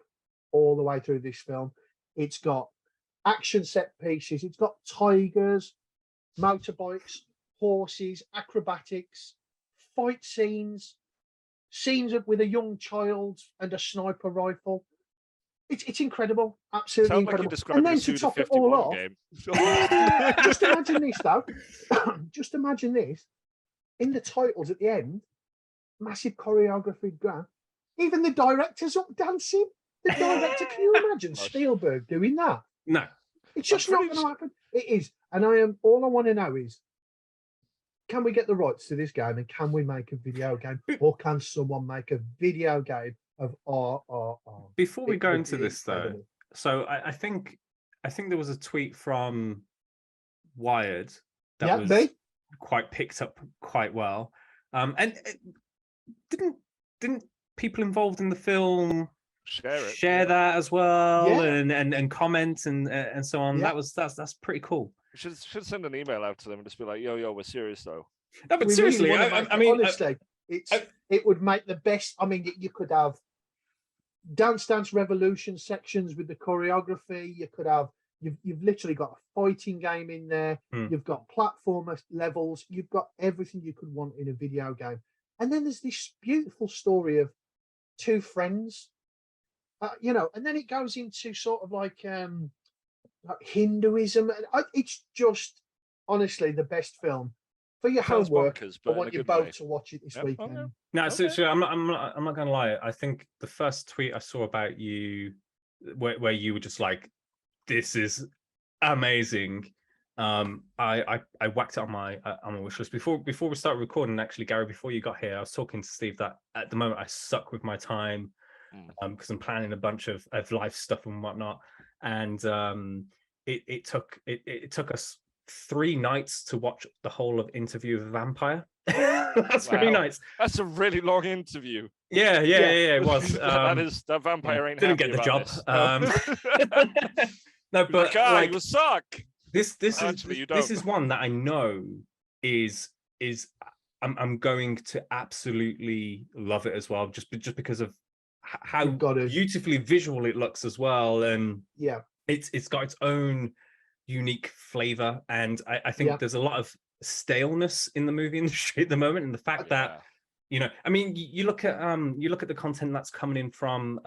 all the way through this film. It's got action set pieces. It's got tigers, motorbikes, horses, acrobatics, fight scenes with a young child and a sniper rifle. It's incredible, absolutely incredible. And then to top it all off, just imagine this though. Just imagine this in the titles at the end, massive choreography. Even the director's up dancing. The director, can you imagine Spielberg doing that? No, it's just not going to happen. It is, and all I want to know is, can we get the rights to this game, and can we make a video game, or can someone make a video game of RRR? Before we go into this, though, so I think there was a tweet from Wired that was quite picked up quite well, and didn't people involved in the film share that as well, and comment and so on? That's pretty cool. We should send an email out to them and just be like, yo, we're serious though. No, but seriously, I mean, honestly, it would make the best. I mean, you could have Dance Revolution sections with the choreography. You could have you've literally got a fighting game in there. You've got platformer levels. You've got everything you could want in a video game. And then there's this beautiful story of two friends, and then it goes into sort of like Hinduism. It's just honestly the best film. For your homework, I want you both to watch it this weekend. No, so I'm not gonna lie. I think the first tweet I saw about you, where you were just like, "This is amazing." I whacked it on my wish list before we started recording. Actually, Gary, before you got here, I was talking to Steve that at the moment I suck with my time because I'm planning a bunch of life stuff and whatnot, and it took us 3 nights to watch the whole of Interview with a Vampire. That's 3 nights. That's a really long interview. Yeah, it was. that vampire ain't didn't get the job. No, but like, you suck. This is one that I know is I'm going to absolutely love it as well, just because of how beautifully visual it looks as well, and it's got its own unique flavor, and I think there's a lot of staleness in the movie industry at the moment, and the fact that I mean, you look at the content that's coming in from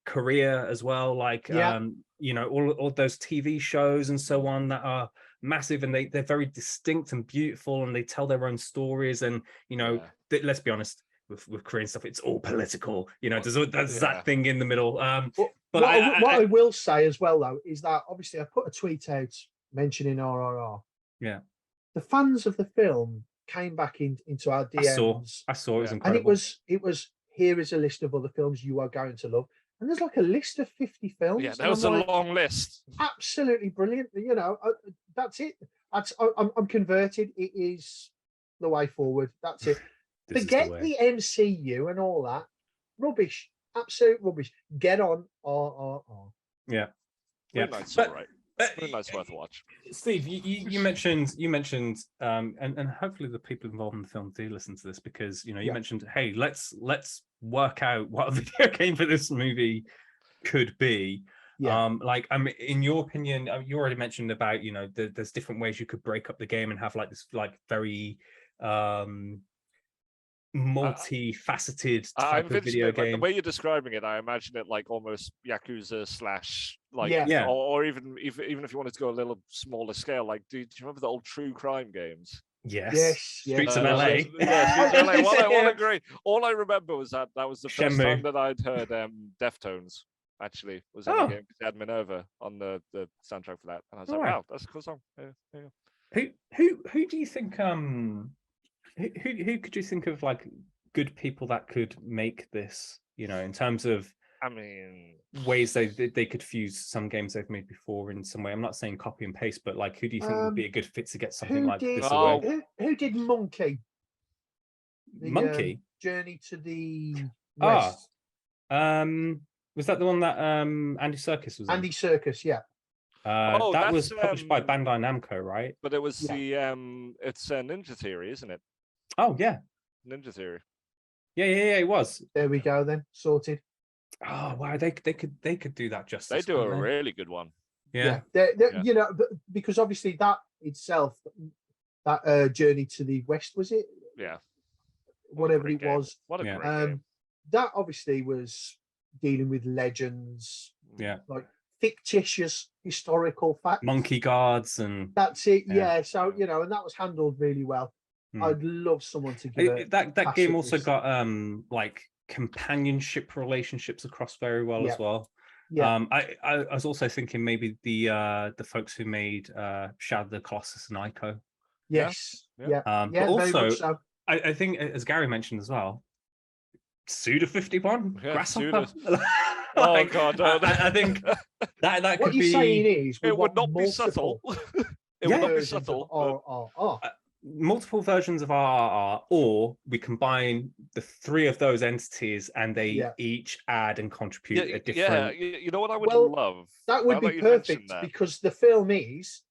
Korea as well, like all those TV shows and so on that are massive, and they're very distinct and beautiful, and they tell their own stories, and let's be honest, with Korean stuff, it's all political. There's that thing in the middle. But what I will say as well, though, is that obviously I put a tweet out mentioning RRR. Yeah. The fans of the film came back into our DMs. I saw it was incredible. And it was here is a list of other films you are going to love. And there's like a list of 50 films. Yeah, that was a long list. Absolutely brilliant. That's it. I'm converted. It is the way forward. That's it. Forget the MCU and all that. Rubbish. Absolute rubbish. Get on RRR. Yeah. It's all right. It's worth a watch. Steve, you mentioned and hopefully the people involved in the film do listen to this, because you mentioned, hey, let's work out what a video game for this movie could be. In your opinion, you already mentioned about there's different ways you could break up the game and have like this very multifaceted type of video game. The way you're describing it, I imagine it like almost Yakuza / like or even if you wanted to go a little smaller scale, like do you remember the old true crime games? Yes. Streets of LA. Streets of LA. What a great. All I remember was that was the first time that I'd heard Deftones actually was in the game, because they had Minerva on the soundtrack for that, and I was like, wow, that's a cool song. Who do you think who could you think of like good people that could make this, in terms of, I mean, ways they could fuse some games they've made before in some way? I'm not saying copy and paste, but like, who do you think would be a good fit to get something like this away? Who did Monkey? Monkey? Journey to the West. Was that the one that Andy Serkis was in? Andy Serkis, yeah. That was published by Bandai Namco, right? But it was it's Ninja Theory, isn't it? Oh yeah, Ninja Theory. Yeah, it was. There we go then, sorted. Oh wow, they could do that justice. They do a really good one. Yeah. Because obviously that itself, that Journey to the West, was it? Yeah. Whatever it was. What a great game. That obviously was dealing with legends. Yeah. Like fictitious historical facts. Monkey guards and... That's it, yeah. So, you know, and that was handled really well. I'd love someone to give that game also got like companionship relationships across very well as well. Yeah. I was also thinking maybe the folks who made Shadow of the Colossus and Ico. Yes. Yeah. But also, so. I think, as Gary mentioned as well, Suda 51, Grasshopper. Oh God! I think that what could be. What you're saying is, it would not be subtle. It would not be subtle. Multiple versions of RRR, or we combine the three of those entities and they each add and contribute a different... Yeah, you know what I would love? That would be perfect, because the film is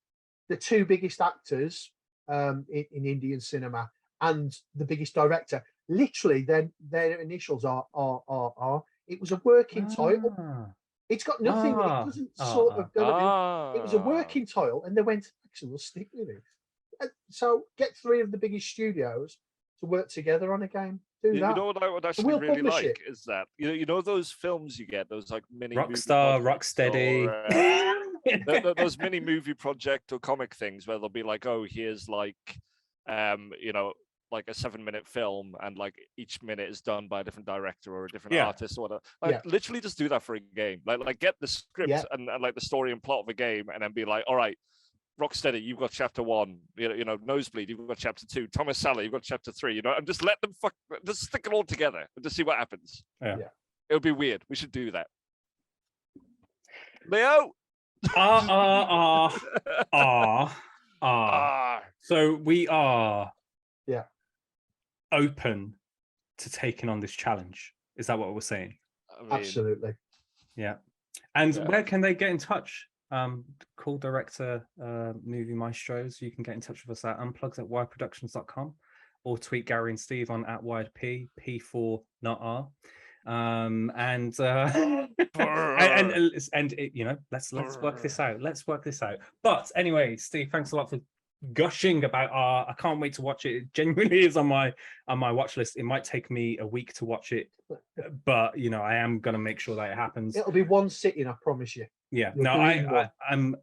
the two biggest actors in Indian cinema and the biggest director. Literally, their initials are RRR. It was a working title. It's got nothing. It doesn't sort of go. It was a working title, and they went, actually, we'll stick with it. So get three of the biggest studios to work together on a game. Do that. You know what I would actually really like is that you know those films you get, those like mini Rockstar, Rocksteady, those mini movie project or comic things where they'll be like, oh, here's like you know, like a 7-minute film, and like each minute is done by a different director or a different artist or whatever. Like literally just do that for a game. Like get the script and like the story and plot of a game, and then be like, all right, Rocksteady, you've got chapter 1. You know, Nosebleed, you've got chapter 2. Thomas Sally, you've got chapter 3. You know, and just let them just stick it all together and just see what happens. Yeah. It would be weird. We should do that. Leo. So we are open to taking on this challenge. Is that what we're saying? I mean, absolutely. Yeah. And where can they get in touch? Call director, movie maestros. You can get in touch with us at unplugged@wiredproductions.com, or tweet Gary and Steve on @wiredp, P4 not R. And you know, let's work this out. Let's work this out. But anyway, Steve, thanks a lot for gushing about I can't wait to watch it. It genuinely is on my watch list. It might take me a week to watch it, but you know, I am gonna make sure that it happens. It'll be one sitting, I promise you. Yeah. No, I'm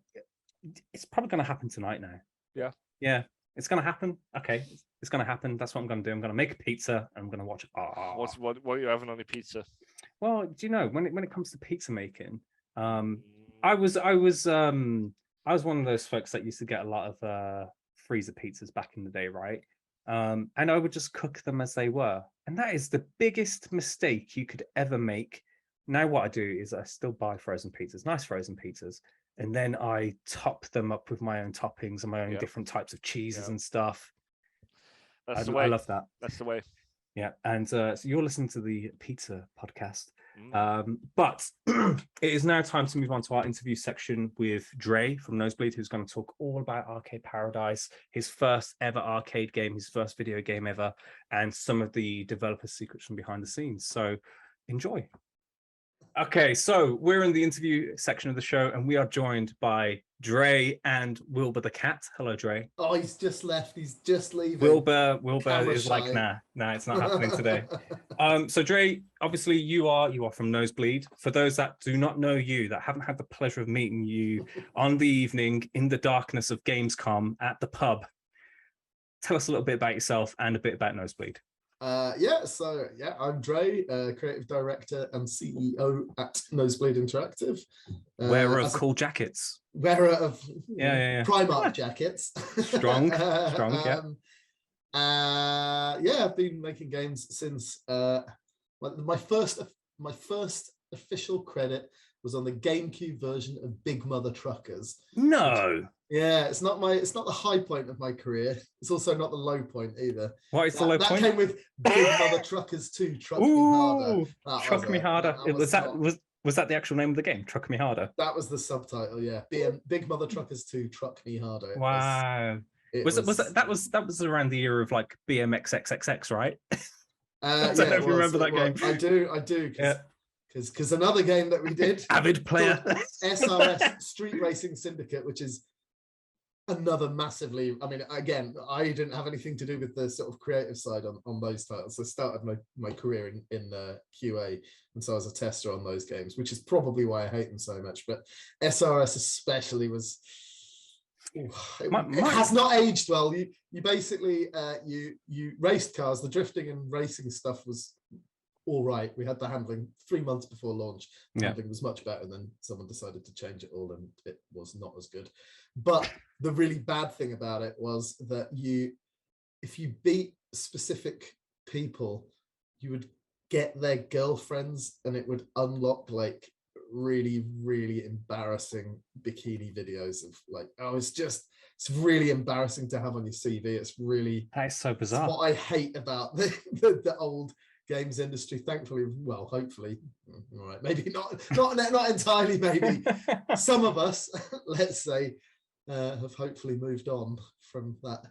it's probably gonna happen tonight now. Yeah, it's gonna happen. Okay, it's gonna happen. That's what I'm gonna do. I'm gonna make a pizza and I'm gonna watch What are you having on your pizza? Well, do you know, when it comes to pizza making, I was one of those folks that used to get a lot of freezer pizzas back in the day, right? And I would just cook them as they were. And that is the biggest mistake you could ever make. Now what I do is I still buy frozen pizzas, nice frozen pizzas, and then I top them up with my own toppings and my own different types of cheeses and stuff. That's the way. I love that. That's the way. Yeah, and so you're listening to the Pizza Podcast. But it is now time to move on to our interview section with Dre from Nosebleed, who's going to talk all about Arcade Paradise, his first ever arcade game, his first video game ever, and some of the developer secrets from behind the scenes. So enjoy. Okay, so we're in the interview section of the show, and we are joined by Dre and Wilbur the cat. Hello, Dre. Oh, he's just left. He's just leaving. Wilbur is like, nah, it's not happening today. So Dre, obviously you are from Nosebleed. For those that do not know you, that haven't had the pleasure of meeting you on the evening in the darkness of Gamescom at the pub, tell us a little bit about yourself and a bit about Nosebleed. I'm Dre, creative director and CEO at Nosebleed Interactive. Wearer of cool jackets. Wearer of Primark jackets. Strong, I've been making games since my first official credit was on the GameCube version of Big Mother Truckers. No. Yeah, it's not the high point of my career. It's also not the low point either. What is the low point? That came with Big Mother Truckers 2, Truck Me Harder. Truck Me Harder. Was that the actual name of the game? Truck Me Harder. That was the subtitle, yeah. Big Mother Truckers 2, Truck Me Harder. Wow. That was around the year of like BMX XXX, right? I don't know if you remember that game. I do. Because another game that we did, avid player, SRS Street Racing Syndicate, which is another massively, I mean, again, I didn't have anything to do with the sort of creative side on those titles. I started my career in QA, and so I was a tester on those games, which is probably why I hate them so much. But SRS especially was, it has not aged well. You basically you raced cars. The drifting and racing stuff was all right. We had the handling 3 months before launch. Handling was much better, than someone decided to change it all, and it was not as good. But the really bad thing about it was that if you beat specific people, you would get their girlfriends, and it would unlock like really, really embarrassing bikini videos of like, it's really embarrassing to have on your CV. It's really, that is so bizarre. What I hate about the old games industry. Thankfully, well, hopefully, all right, maybe not entirely, maybe some of us, let's say, have hopefully moved on from that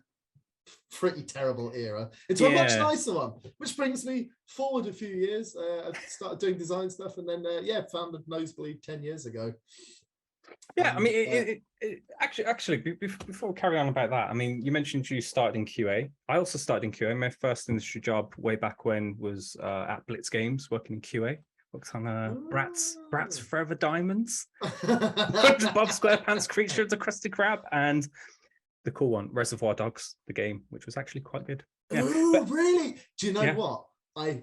pretty terrible era into a much nicer one, which brings me forward a few years. I started doing design stuff, and then founded Nosebleed 10 years ago. Yeah, I mean, actually, before we carry on about that, I mean, you mentioned you started in QA. I also started in QA. My first industry job way back when was at Blitz Games, working in QA. Worked on Bratz Forever Diamonds, Bob SquarePants, Creature of the Krusty Krab, and the cool one, Reservoir Dogs, the game, which was actually quite good. Yeah. Oh, really? Do you know what? I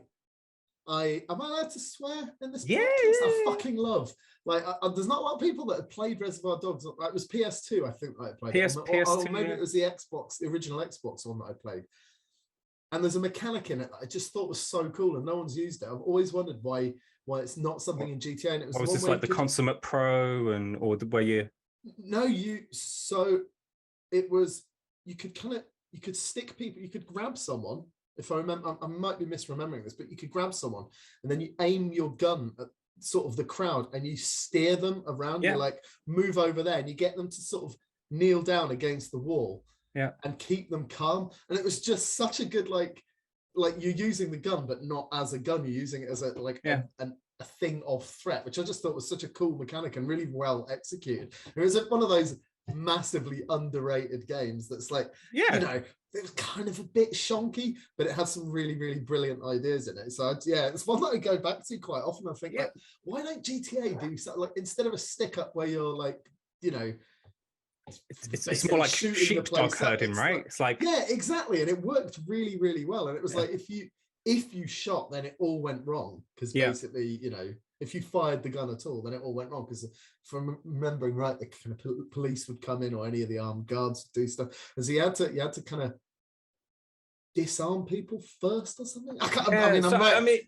am I allowed to swear in this podcast? I fucking love. Like, there's not a lot of people that have played Reservoir Dogs. It was PS2, I think, that I played. PS2, or maybe it was the original Xbox one that I played. And there's a mechanic in it that I just thought was so cool, and no one's used it. I've always wondered why it's not something in GTA. And it was this like the Consummate Pro, or the way you? No, so it was, you could stick people, you could grab someone. If I remember, I might be misremembering this, but you could grab someone and then you aim your gun at sort of the crowd and you steer them around. You like move over there and you get them to sort of kneel down against the wall and keep them calm. And it was just such a good, like you're using the gun, but not as a gun. You're using it as a thing of threat, which I just thought was such a cool mechanic and really well executed. It was one of those massively underrated games that's like, you know, it was kind of a bit shonky, but it had some really, really brilliant ideas in it. So it's one that I go back to quite often. I think, like, why don't GTA do something like, instead of a stick up where you're like, you know, it's more like sheepdog herding, right? It's like, yeah, exactly. And it worked really, really well. And it was like, if you shot, then it all went wrong, because basically, you know, if you fired the gun at all, then it all went wrong. Because from remembering right, the kind of police would come in, or any of the armed guards would do stuff. And so you had to kind of disarm people first or something. The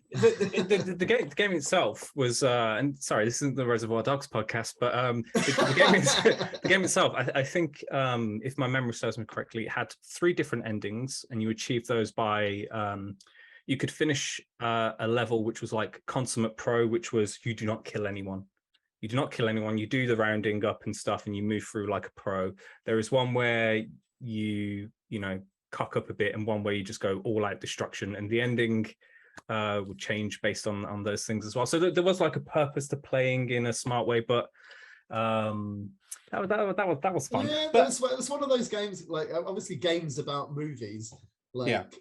game itself was, and sorry, this isn't the Reservoir Dogs podcast, but the game itself, I think, if my memory serves me correctly, it had 3 different endings, and you achieved those by you could finish a level which was like Consummate Pro, which was you do not kill anyone. You do not kill anyone. You do the rounding up and stuff, and you move through like a pro. There is one where you know, cock up a bit, and one where you just go all out destruction, and the ending would change based on those things as well. So there was like a purpose to playing in a smart way, but that was fun. Yeah, but it was one of those games, like, obviously games about movies, like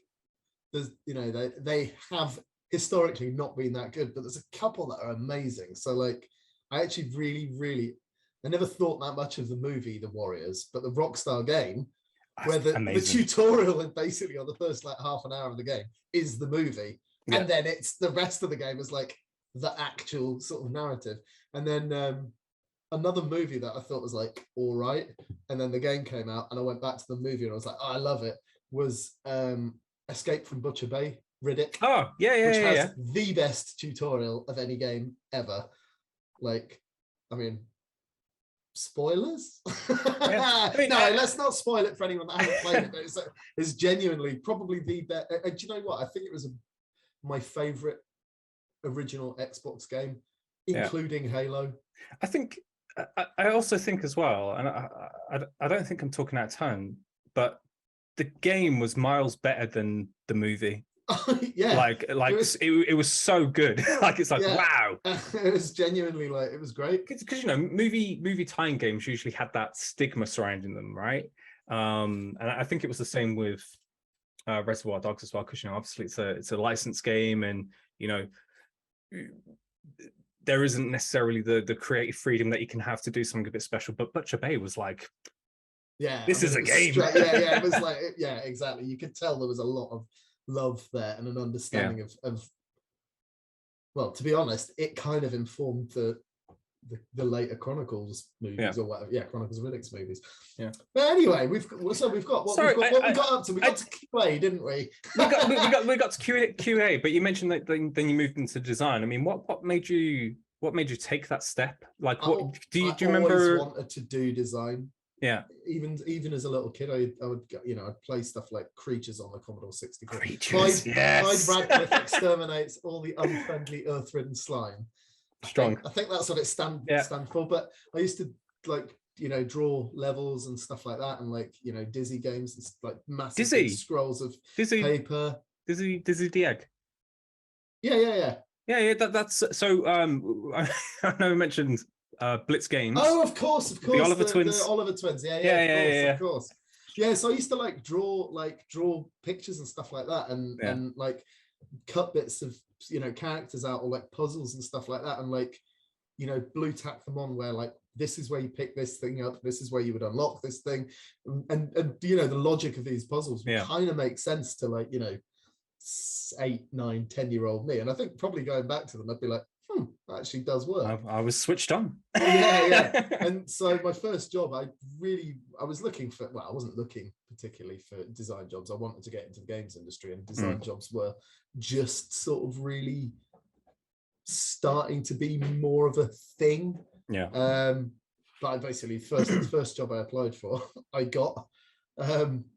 there's, you know, they have historically not been that good, but there's a couple that are amazing. So like, I actually really, I never thought that much of the movie The Warriors, but the Rockstar game, where the tutorial is basically on the first like half an hour of the game is the movie, and then it's the rest of the game is like the actual sort of narrative. And then another movie that I thought was like all right, and then the game came out and I went back to the movie and I was like, oh, I love it, was Escape from Butcher Bay, Riddick. Which has the best tutorial of any game ever. Like, I mean, spoilers? Let's not spoil it for anyone that hasn't played it, but it's genuinely probably the best. And do you know what? I think it was my favorite original Xbox game, including Halo. I think, I also think as well, and I don't think I'm talking out of turn, but the game was miles better than the movie. Yeah, like it was so good. Like it's like, wow. It was genuinely like, it was great because movie tie-in games usually had that stigma surrounding them, right? And I think it was the same with Reservoir Dogs as well, because obviously it's a licensed game, and there isn't necessarily the creative freedom that you can have to do something a bit special. But Butcher Bay was like, this is a game. It was like, exactly. You could tell there was a lot of love there and an understanding of well, to be honest, it kind of informed the later Chronicles movies or whatever. Chronicles of Riddick's movies. Yeah. But anyway, we've got we got up to. We got to QA, didn't we? we got to QA, but you mentioned that then you moved into design. I mean, what made you take that step? Like, what do you remember? I always wanted to do design. Yeah. Even as a little kid, I would I'd play stuff like Creatures on the Commodore 64. Creatures, yes. Clyde Radcliffe exterminates all the unfriendly earth-ridden slime. Strong. I think that's what it stands for. But I used to like draw levels and stuff like that, and like Dizzy games, and like massive scrolls of paper. Dizzy Diag. Yeah. That's so. I know we mentioned Blitz Games. Oh, of course. The Oliver Twins. The Oliver Twins. Of course. Yeah, so I used to like draw pictures and stuff like that, and like cut bits of characters out, or like puzzles and stuff like that, and like blue tack them on where like this is where you pick this thing up, this is where you would unlock this thing, and the logic of these puzzles kind of makes sense to like 8, 9, 10-year-old me, and I think probably going back to them I'd be like, that actually does work. I was switched on. And so my first job, I was looking for, I wasn't looking particularly for design jobs. I wanted to get into the games industry, and design jobs were just sort of really starting to be more of a thing. But I basically first job I applied for, I got,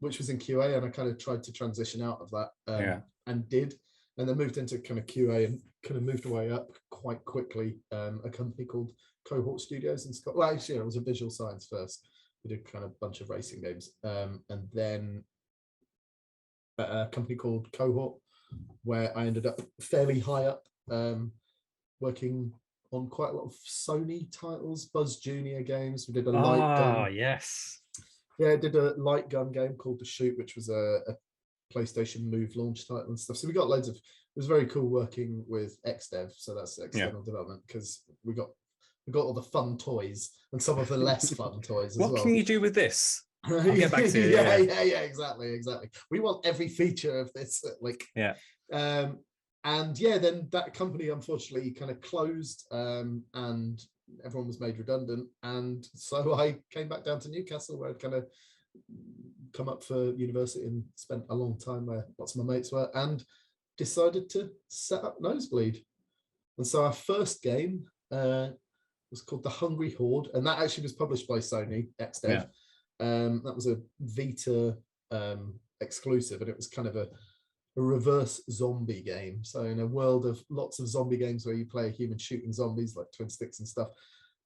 which was in QA, and I kind of tried to transition out of that, and did, and then moved into kind of QA and kind of moved away up quite quickly. A company called Cohort Studios in Scotland. Well, actually, it was a visual science first. We did kind of a bunch of racing games, and then a company called Cohort, where I ended up fairly high up, working on quite a lot of Sony titles, Buzz Junior games. We did a light gun. Yes. Yeah, I did a light gun game called The Shoot, which was a PlayStation Move launch title and stuff. So we got loads of. It was very cool working with XDev, so that's external development, because we got all the fun toys and some of the less fun toys as well. What can you do with this? I'll get back to you. Yeah, exactly. We want every feature of this, and then that company unfortunately kind of closed, and everyone was made redundant, and so I came back down to Newcastle, where I'd kind of come up for university and spent a long time where lots of my mates were, and decided to set up Nosebleed. And so our first game was called The Hungry Horde, and that actually was published by Sony XDev. That was a Vita exclusive, and it was kind of a reverse zombie game. So in a world of lots of zombie games where you play a human shooting zombies like twin sticks and stuff,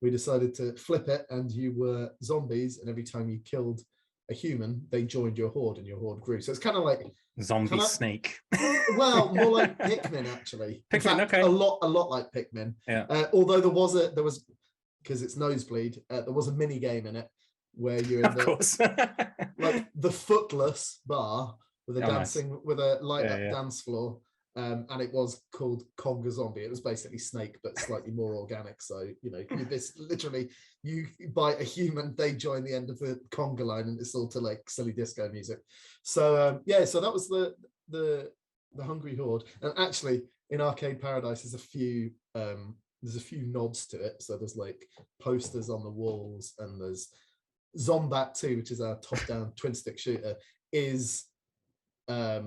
we decided to flip it, and you were zombies, and every time you killed a human, they joined your horde, and your horde grew. So it's kind of like zombie snake. Well, more like Pikmin, actually. Pikmin, fact, a lot like Pikmin. Although there was because it's Nosebleed, there was a mini game in it where you're in like the footless bar with a with a light up dance floor, and it was called Conga Zombie. It was basically Snake but slightly more organic. So you bite a human, they join the end of the conga line, and it's all to like silly disco music. So so that was the Hungry Horde. And actually in Arcade Paradise there's a few nods to it. So there's like posters on the walls, and there's Zombat 2, which is our top-down twin stick shooter, is a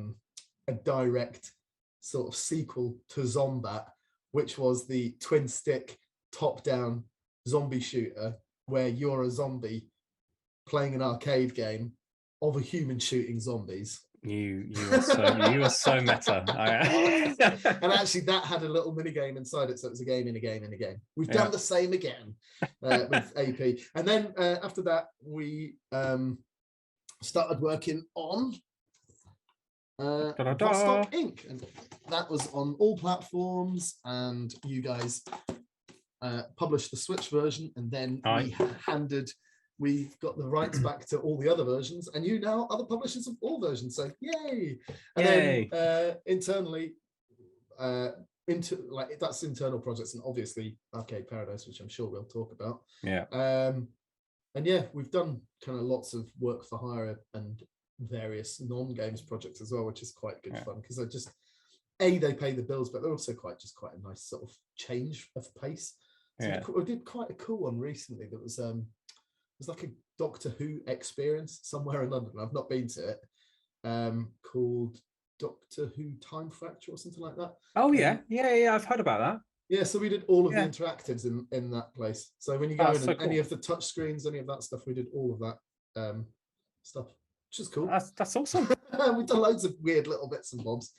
direct sort of sequel to Zombat, which was the twin stick top-down zombie shooter where you're a zombie playing an arcade game of a human shooting zombies. You are so meta. And actually that had a little mini game inside it, so it was a game in a game in a game. We've done the same again with AP. And then after that we started working on Vostok Inc. And that was on all platforms, and you guys published the Switch version, and then we got the rights back to all the other versions, and you now are the publishers of all versions. So yay! And then internally, that's internal projects, and obviously Arcade Paradise, which I'm sure we'll talk about. Yeah. And yeah, we've done kind of lots of work for hire and various non-games projects as well, which is quite good fun, because they pay the bills, but they're also quite a nice sort of change of pace. So we did quite a cool one recently that was it was like a Doctor Who experience somewhere in London. I've not been to it. Called Doctor Who Time Fracture or something like that. Oh yeah, I've heard about that. Yeah, so we did all of the interactives in that place. So when you go in, any of the touch screens, any of that stuff, we did all of that stuff, which is cool. That's awesome. We've done loads of weird little bits and bobs.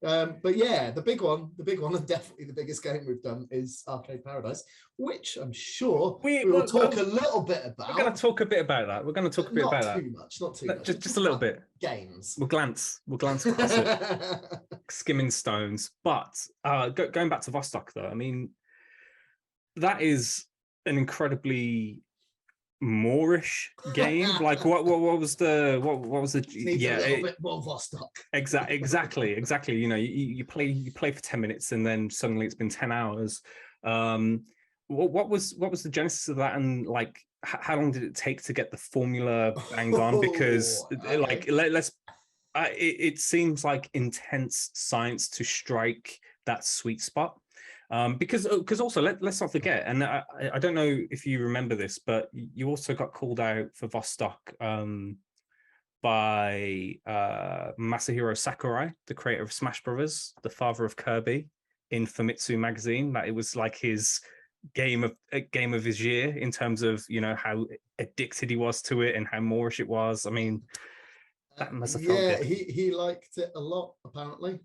But yeah, the big one, and definitely the biggest game we've done is Arcade Paradise, which I'm sure we'll talk a little bit about. We're going to talk a bit about that. Not too much. Just a little bit. Games. We'll glance across it, skimming stones. But going back to Vostok, though, I mean, that is an incredibly Moorish game. Like what was the a little bit more Vostok. Exactly. You know, you play for 10 minutes and then suddenly it's been 10 hours. What was the genesis of that, and like how long did it take to get the formula banged on? Because it seems like intense science to strike that sweet spot. Because also let's not forget, and I don't know if you remember this, but you also got called out for Vostok by Masahiro Sakurai, the creator of Smash Brothers, the father of Kirby, in Famitsu magazine. That it was like his game of his year in terms of, you know, how addicted he was to it and how Moorish it was. I mean, that must have felt good. he liked it a lot, apparently.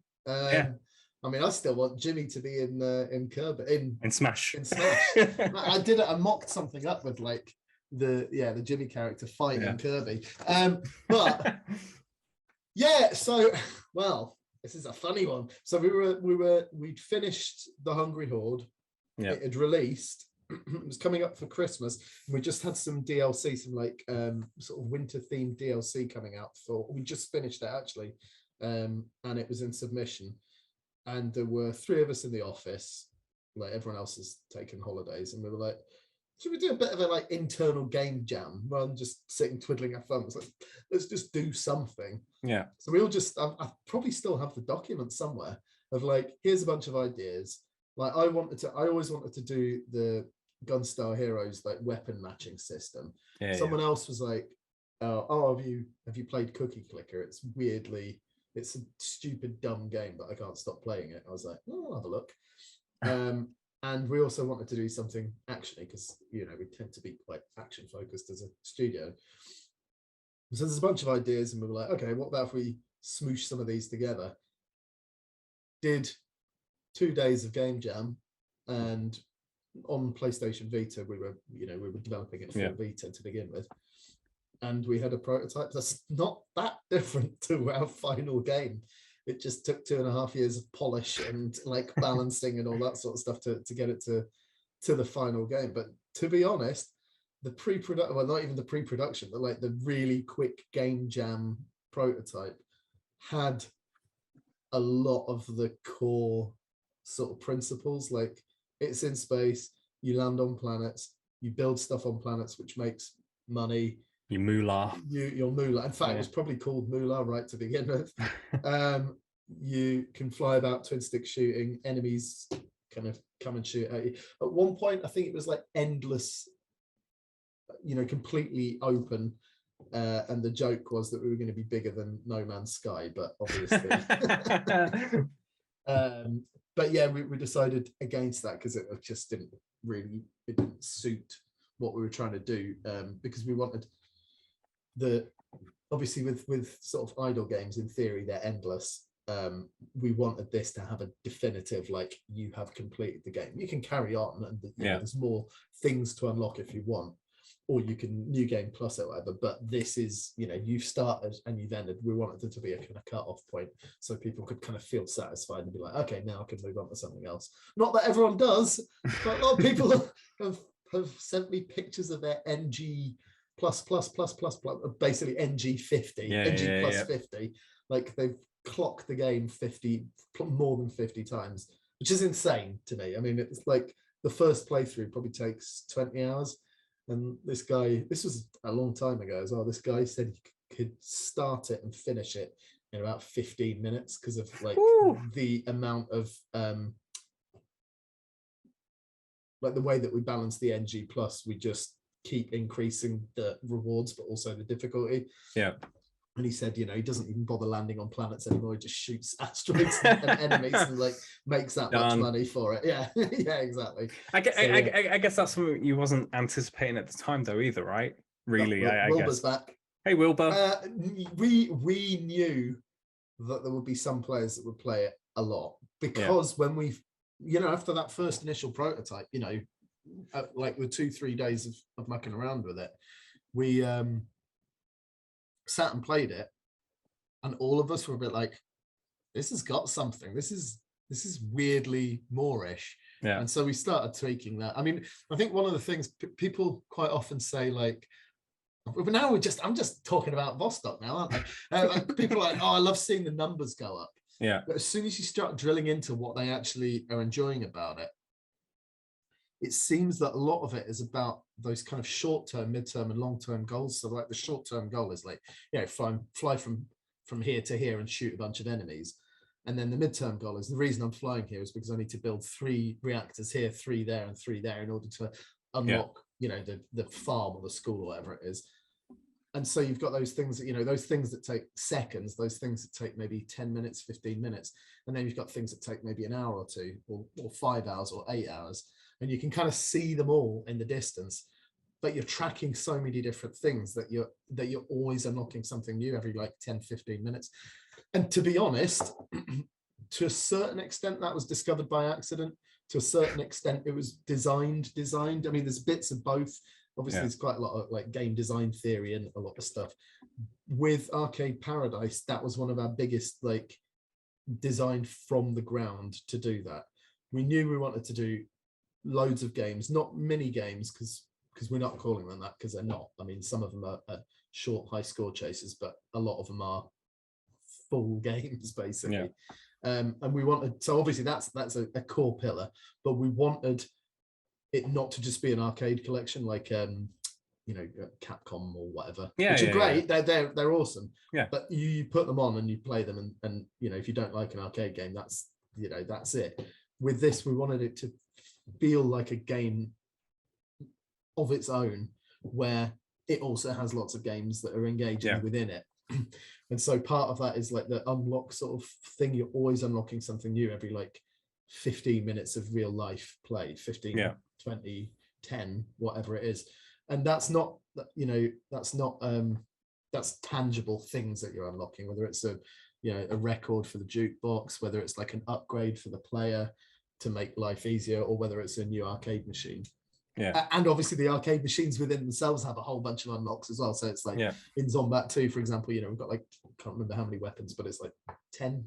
I mean, I still want Jimmy to be in Kirby in Smash. I mocked something up with like the Jimmy character fighting Kirby. But yeah, so this is a funny one. So we'd finished The Hungry Horde. Yeah. It had released. It was coming up for Christmas. And we just had some DLC, some like sort of winter themed DLC coming out we just finished it actually. And it was in submission. And there were 3 of us in the office, like everyone else has taken holidays, and we were like, should we do a bit of a like internal game jam rather than just sitting twiddling our thumbs? Like, let's just do something. Yeah. So we all I probably still have the document somewhere of like, here's a bunch of ideas. Like I always wanted to do the Gunstar Heroes like weapon matching system. Someone else was like, have you played Cookie Clicker? It's a stupid, dumb game, but I can't stop playing it. I was like, I'll have a look. And we also wanted to do something actiony because, you know, we tend to be quite action focused as a studio. So there's a bunch of ideas, and we were like, okay, what about if we smoosh some of these together? Did 2 days of game jam, and on PlayStation Vita, we were developing it for Vita to begin with. And we had a prototype that's not that different to our final game. It just took 2.5 years of polish and like balancing and all that sort of stuff to get it to the final game. But to be honest, the pre-production, well, not even the pre-production, but like the really quick game jam prototype had a lot of the core sort of principles. Like, it's in space, you land on planets, you build stuff on planets, which makes money. Your moolah. Your moolah. In fact, it was probably called moolah right to begin with. You can fly about, twin stick shooting, enemies kind of come and shoot at you. At one point, I think it was like endless, you know, completely open. And the joke was that we were going to be bigger than No Man's Sky, but obviously. But yeah, we decided against that because it just didn't suit what we were trying to do, because we wanted obviously with sort of idle games, in theory they're endless. We wanted this to have a definitive, like, you have completed the game, you can carry on, and there's more things to unlock if you want, or you can New Game Plus or whatever. But this is, you know, you've started and you've ended. We wanted it to be a kind of cut-off point so people could kind of feel satisfied and be like, okay, now I can move on to something else. Not that everyone does, but a lot of people have sent me pictures of their NG plus, basically NG 50, NG plus 50. Like they've clocked the game more than 50 times, which is insane to me. I mean, it's like the first playthrough probably takes 20 hours. And this guy, this was a long time ago as well, this guy said he could start it and finish it in about 15 minutes because of like the amount of like the way that we balance the NG plus, we just keep increasing the rewards but also the difficulty. Yeah. And he said, you know, he doesn't even bother landing on planets anymore. He just shoots asteroids and enemies and like makes that much money for it. Yeah, yeah, exactly. I guess that's something you wasn't anticipating at the time, though, either, right? Really, I Wilbur's guess. Back. Hey, Wilbur. We knew that there would be some players that would play it a lot because when we've, you know, after that first initial prototype, you know, like the 2-3 days of mucking around with it, we sat and played it, and all of us were a bit like, this has got something. This is weirdly Moorish. Yeah. And so we started tweaking that. I mean, I think one of the things people quite often say, like, but now I'm just talking about Vostok now, aren't I? Like, people are like, oh, I love seeing the numbers go up. Yeah. But as soon as you start drilling into what they actually are enjoying about it, it seems that a lot of it is about those kind of short-term, mid-term, and long-term goals. So like the short-term goal is like, you know, fly from here to here and shoot a bunch of enemies. And then the mid-term goal is, the reason I'm flying here is because I need to build 3 reactors here, 3 there, and 3 there in order to unlock, you know, the farm or the school or whatever it is. And so you've got those things that, you know, those things that take seconds, those things that take maybe 10 minutes, 15 minutes. And then you've got things that take maybe an hour or 2 or 5 hours or 8 hours. And you can kind of see them all in the distance, but you're tracking so many different things that you're always unlocking something new every like 10, 15 minutes. And to be honest, to a certain extent, that was discovered by accident. To a certain extent, it was designed. I mean, there's bits of both. Obviously, there's quite a lot of like game design theory and a lot of stuff. With Arcade Paradise, that was one of our biggest, like, designed from the ground to do that. We knew we wanted to do loads of games, not mini games, because we're not calling them that, because they're not. I mean, some of them are short high score chases, but a lot of them are full games basically. And we wanted, so obviously that's a core pillar, but we wanted it not to just be an arcade collection like you know, Capcom or whatever, which are great. They're awesome, but you put them on and you play them, and you know, if you don't like an arcade game, that's, you know, that's it. With this, we wanted it to feel like a game of its own, where it also has lots of games that are engaging within it. And so part of that is like the unlock sort of thing. You're always unlocking something new every like 15 minutes of real life play, 15, 20, 10, whatever it is. And that's not, you know, that's tangible things that you're unlocking, whether it's a, you know, a record for the jukebox, whether it's like an upgrade for the player to make life easier, or whether it's a new arcade machine. And obviously the arcade machines within themselves have a whole bunch of unlocks as well. So it's like in Zombat 2, for example, you know, we've got like, I can't remember how many weapons, but it's like 10,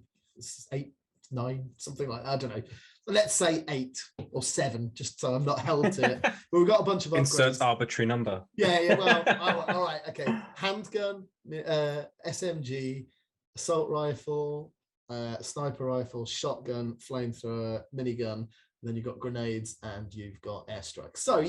8, 9, something like that. I don't know. Let's say 8 or 7, just so I'm not held to it. But we've got a bunch of upgrades. Insert arbitrary number. Well, all right, okay. Handgun, SMG, assault rifle, sniper rifle, shotgun, flamethrower, minigun. Then you've got grenades and you've got airstrikes. So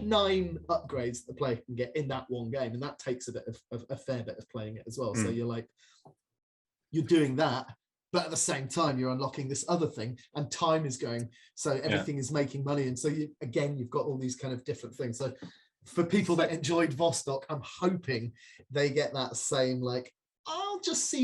9 upgrades that the player can get in that one game, and that takes a fair bit of playing it as well. So you're doing that, but at the same time you're unlocking this other thing, and time is going. So everything is making money, and so you've got all these kind of different things. So for people that enjoyed Vostok, I'm hoping they get that same like, I'll just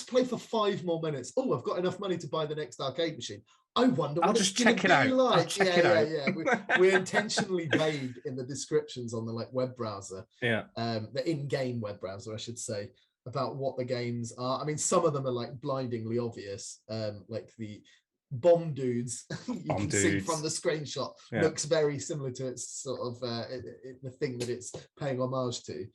play for 5 more minutes. Oh, I've got enough money to buy the next arcade machine. I wonder what it's going to be like. I'll check it out. We're intentionally vague in the descriptions on the like web browser, the in-game web browser, I should say, about what the games are. I mean, some of them are like blindingly obvious, like the bomb dudes see from the screenshot looks very similar to its sort of the thing that it's paying homage to.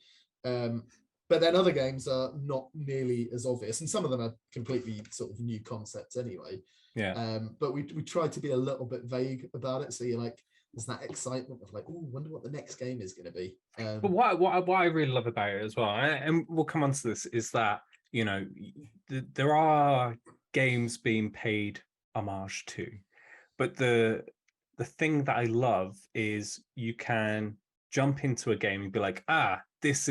But then other games are not nearly as obvious, and some of them are completely sort of new concepts anyway. But we try to be a little bit vague about it, so you're like, there's that excitement of like, oh, wonder what the next game is going to be. But what I really love about it as well, and we'll come on to this, is that, you know, there are games being paid homage to, but the thing that I love is you can jump into a game and be like, this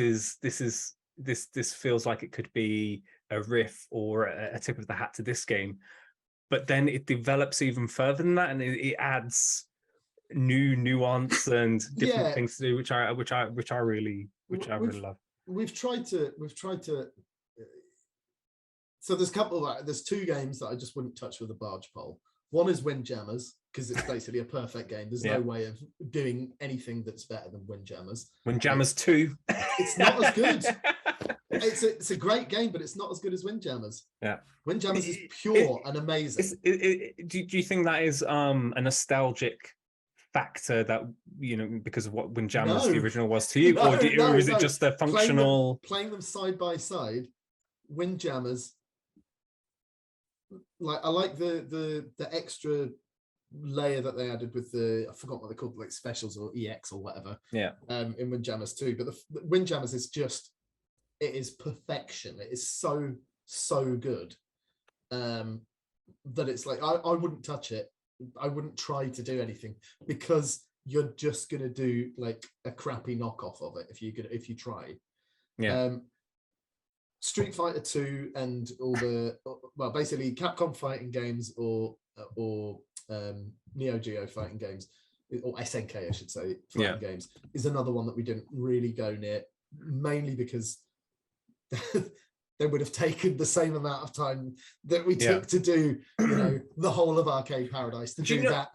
feels like it could be a riff or a tip of the hat to this game, but then it develops even further than that, and it adds new nuance and different things to do, which I really love. We've tried to. So there's two games that I just wouldn't touch with a barge pole. One is Windjammers, because it's basically a perfect game. There's no way of doing anything that's better than Windjammers. Windjammers 2. It's not as good. It's a great game, but it's not as good as Windjammers. Windjammers is pure and amazing. Do you think that is a nostalgic factor, that, you know, because of what Windjammers the original was to you, or is it just the functional playing them side by side? Windjammers, like, I like the extra layer that they added with I forgot what they called, like specials or EX or whatever. In Windjammers 2, but the Windjammers is just, it is perfection. It is so good that it's like I wouldn't touch it. I wouldn't try to do anything, because you're just gonna do like a crappy knockoff of it if you try. Street Fighter 2 and all the basically Capcom fighting games or Neo Geo fighting games, or SNK I should say, fighting games, is another one that we didn't really go near, mainly because they would have taken the same amount of time that we took to do, you know, the whole of Arcade Paradise to do that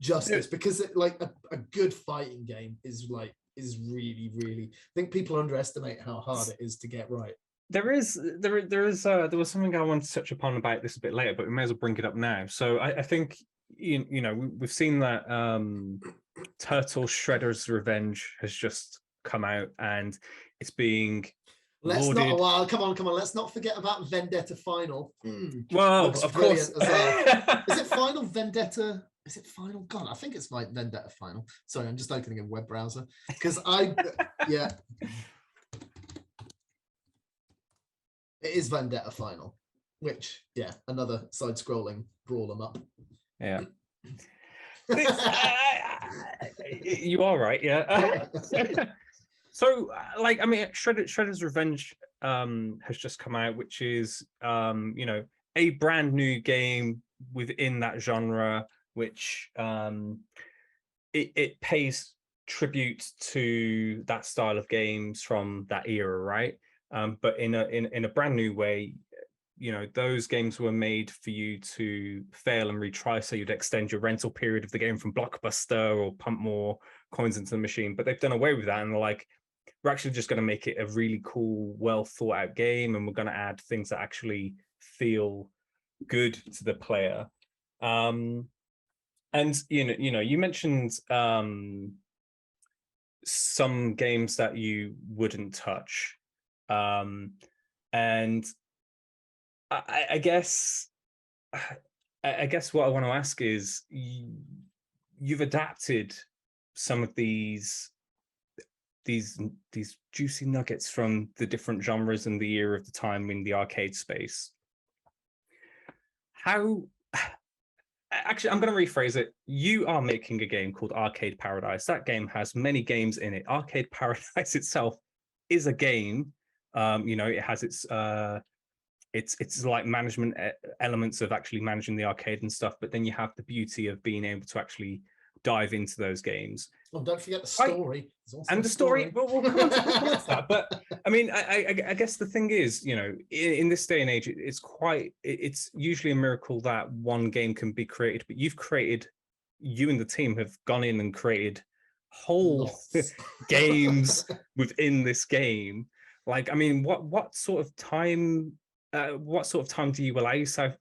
justice, because like a good fighting game is really, really, I think people underestimate how hard it is to get right. There was something I wanted to touch upon about this a bit later, but we may as well bring it up now. So I think, you know, we've seen that Turtle Shredder's Revenge has just come out, and it's being lauded. Come on, let's not forget about Vendetta Final. Well, of course. As well. Is it Final Vendetta? Is it Final? God, I think it's like Vendetta Final. Sorry, I'm just opening a web browser because it is Vendetta Final, which, another side-scrolling brawl 'em up. Yeah. You are right, So, like, I mean, Shredder's Revenge has just come out, which is, you know, a brand new game within that genre, which it pays tribute to that style of games from that era, right? But in a brand new way. You know, those games were made for you to fail and retry, so you'd extend your rental period of the game from Blockbuster or pump more coins into the machine. But they've done away with that, and they're like, we're actually just going to make it a really cool, well thought out game, and we're going to add things that actually feel good to the player. And you know, you mentioned some games that you wouldn't touch, and I guess what I want to ask is, you've adapted some of these juicy nuggets from the different genres and the era of the time in the arcade space. Actually, I'm going to rephrase it. You are making a game called Arcade Paradise. That game has many games in it. Arcade Paradise itself is a game. You know, it has it's like management elements of actually managing the arcade and stuff, but then you have the beauty of being able to actually dive into those games. Oh, don't forget the story. And the story. Well, we'll come on to that. But I mean, I guess the thing is, you know, in this day and age, it's usually a miracle that one game can be created, but you and the team have gone in and created whole games within this game. Like, I mean, what sort of time what sort of time do you allow yourself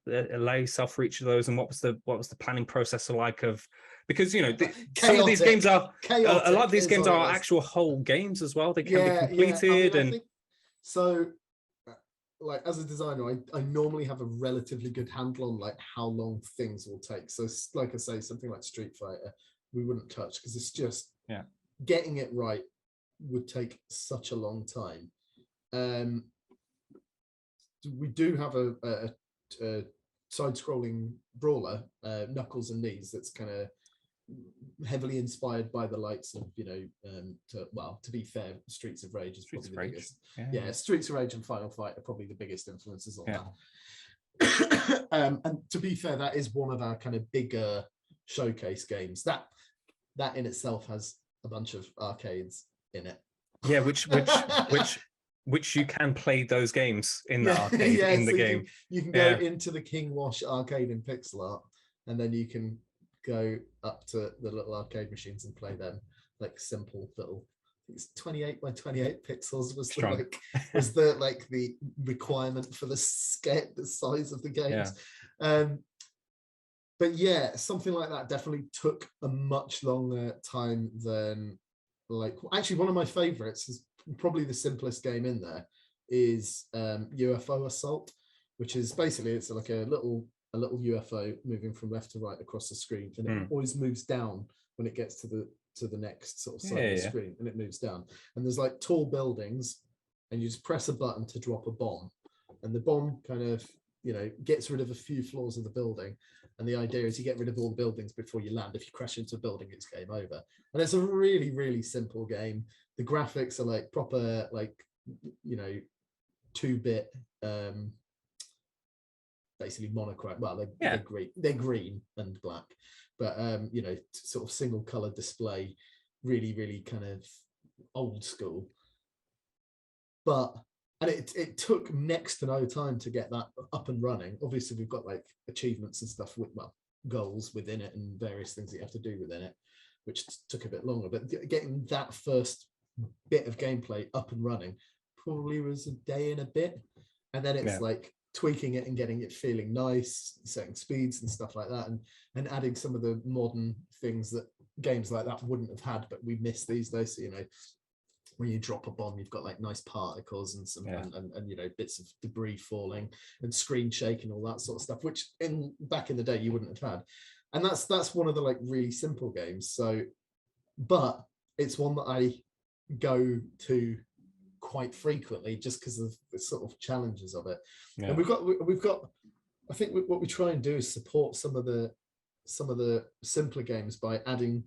for each of those, and what was the planning process like of, because some of these games are a lot of these games are actual whole games as well. They can be completed. I think, so like as a designer, I normally have a relatively good handle on like how long things will take. So like I say, something like Street Fighter we wouldn't touch, because it's just getting it right would take such a long time. We do have a side-scrolling brawler, Knuckles and Knees, that's kind of heavily inspired by the likes of, to be fair, Streets of Rage is probably the biggest. Yeah, Streets of Rage and Final Fight are probably the biggest influences on that. And to be fair, that is one of our kind of bigger showcase games. That in itself has a bunch of arcades in it. Yeah, which you can play those games in the arcade in the game. You can go into the King Wash arcade in pixel art, and then you can go up to the little arcade machines and play them, like simple little. It's 28 by 28 pixels was the requirement for the size of the games. But yeah, something like that definitely took a much longer time than actually one of my favorites is probably the simplest game in there is UFO Assault, which is basically it's like a little UFO moving from left to right across the screen, and it always moves down when it gets to the next sort of side of the screen, and it moves down, and there's like tall buildings, and you just press a button to drop a bomb, and the bomb kind of gets rid of a few floors of the building, and the idea is you get rid of all the buildings before you land. If you crash into a building, it's game over. And it's a really, really simple game. The graphics are like proper 2-bit basically monochrome. Well, they're green and black, but sort of single color display, really, really kind of old school. And it took next to no time to get that up and running. Obviously, we've got like achievements and stuff with goals within it and various things that you have to do within it, which took a bit longer. But getting that first bit of gameplay up and running probably was a day and a bit, and then it's like tweaking it and getting it feeling nice, setting speeds and stuff like that, and adding some of the modern things that games like that wouldn't have had, but we miss these days. So when you drop a bomb, you've got like nice particles and some and bits of debris falling and screen shaking, all that sort of stuff, which back in the day you wouldn't have had. And that's one of the like really simple games. So, but it's one that I go to quite frequently just because of the sort of challenges of it. And we've got I think what we try and do is support some of the simpler games by adding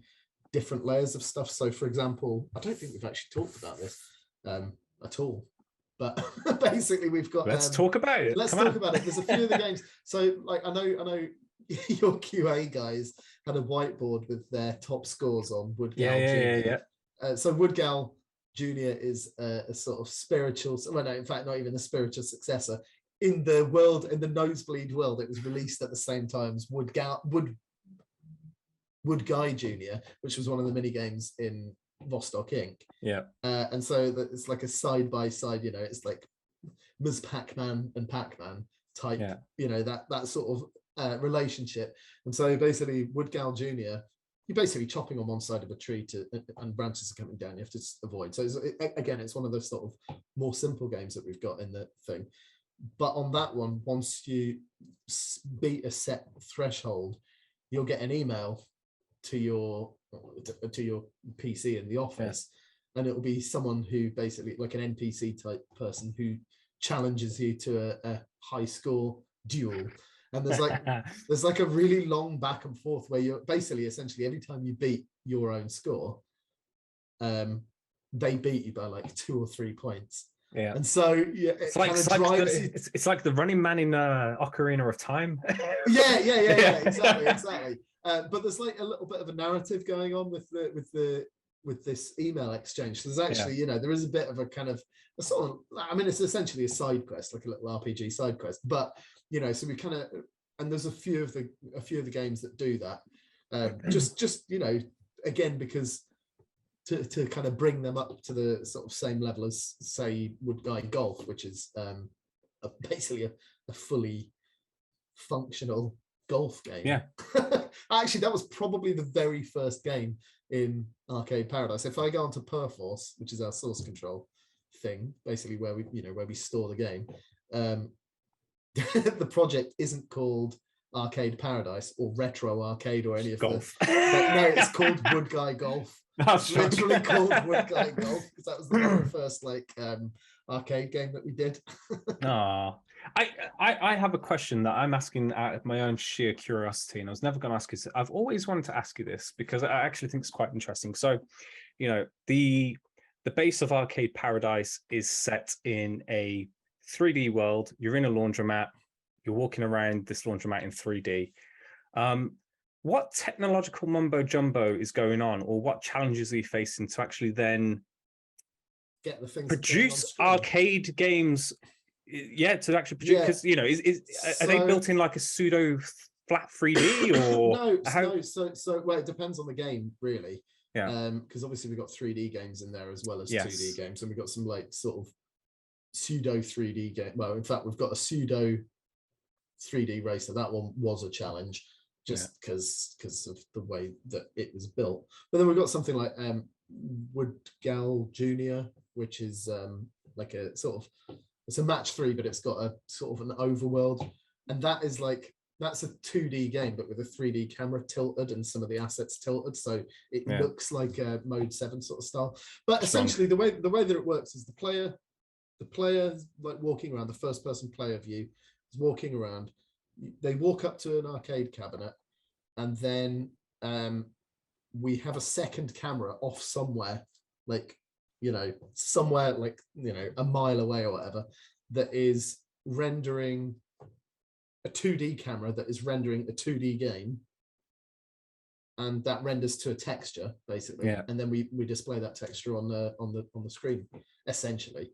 different layers of stuff. So for example, I don't think we've actually talked about this at all, but basically we've got let's talk about it. There's a few of the games. So like I know your QA guys had a whiteboard with their top scores on Woodgal Jr. So Woodgal Jr. is a sort of spiritual, well no, in fact not even a spiritual successor in the Nosebleed world. It was released at the same time as Wood Guy Jr., which was one of the mini games in Vostok Inc. And so it's like a side by side, it's like Ms. Pac-Man and Pac-Man type, that sort of relationship. And so basically Woodgal Jr., you're basically chopping on one side of a tree and branches are coming down, you have to avoid. So it's one of those sort of more simple games that we've got in the thing. But on that one, once you beat a set threshold, you'll get an email to your PC in the office, and it will be someone who basically like an NPC type person who challenges you to a high score duel. And there's like a really long back and forth where you're basically essentially every time you beat your own score, they beat you by like 2 or 3 points. And so it's like the running man in Ocarina of Time. Exactly. But there's like a little bit of a narrative going on with this email exchange. So there's actually, there is a bit of a kind of a sort of, it's essentially a side quest, like a little RPG side quest. But so we kind of, and there's a few of the games that do that. Just again, because to kind of bring them up to the sort of same level as say Wood Guy Golf, which is basically a fully functional golf game. Yeah. Actually, that was probably the very first game in Arcade Paradise. If I go onto Perforce, which is our source control thing, basically where we store the game, the project isn't called Arcade Paradise or Retro Arcade or any of golf. No, it's called Wood Guy Golf. It's literally called Wood Guy Golf because that was the very first arcade game that we did. I have a question that I'm asking out of my own sheer curiosity, and I was never going to ask you. I've always wanted to ask you this because I actually think it's quite interesting. So, the base of Arcade Paradise is set in a 3D world. You're in a laundromat. You're walking around this laundromat in 3D. What technological mumbo jumbo is going on, or what challenges are you facing to actually then get the things produce arcade games? Yeah, to actually produce, because are they built in like a pseudo flat 3D or no? So well, it depends on the game, really. Yeah. Because obviously we've got 3D games in there as well as 2D games, and we've got some like sort of pseudo 3D game. Well, in fact, we've got a pseudo 3D racer. That one was a challenge just because of the way that it was built. But then we've got something like Woodgal Junior, which is like a sort of, it's a match 3, but it's got a sort of an overworld, and that's a 2D game, but with a 3D camera tilted and some of the assets tilted, so it looks like a Mode 7 sort of style. But essentially, the way that it works is the player like walking around, the first person player view is walking around. They walk up to an arcade cabinet, and then we have a second camera off somewhere, somewhere like a mile away or whatever, that is rendering a 2D camera that is rendering a 2D game, and that renders to a texture basically, and then we display that texture on the screen. Essentially,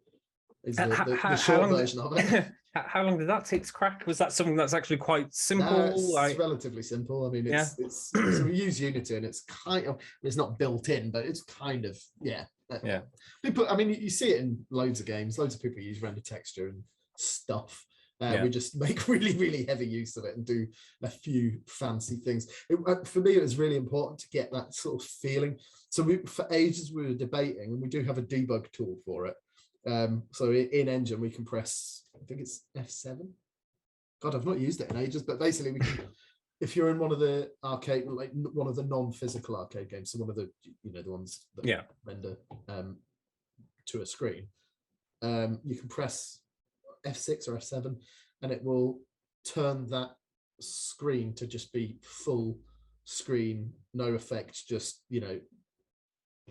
is the short version of it. How long did that take to crack? Was that something that's actually quite simple? It's relatively simple. I mean, it's so we use Unity, and it's kind of, it's not built in, but it's kind of People, I mean, you see it in loads of games. Loads of people use render texture and stuff. We just make really, really heavy use of it and do a few fancy things. For me, it was really important to get that sort of feeling. So for ages we were debating, and we do have a debug tool for it. So in Engine we can press, I think it's F7. God, I've not used it in ages, but basically we can, if you're in one of the arcade, like one of the non-physical arcade games, so one of the the ones that render to a screen, you can press F6 or F7, and it will turn that screen to just be full screen, no effects, just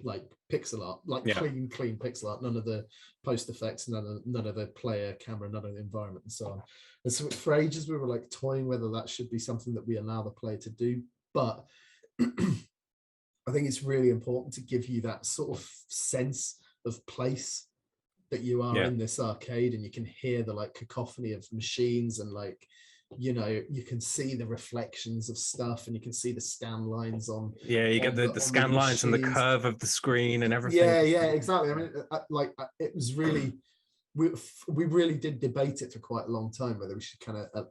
like pixel art, like clean pixel art, none of the post effects, none of the player camera, none of the environment, and so on. And so for ages we were like toying whether that should be something that we allow the player to do, but I think it's really important to give you that sort of sense of place that you are in this arcade, and you can hear the like cacophony of machines, and like you can see the reflections of stuff, and you can see the scan lines on you get the scan lines and the curve of the screen and everything. Exactly. I mean, it was really, we really did debate it for quite a long time whether we should kind of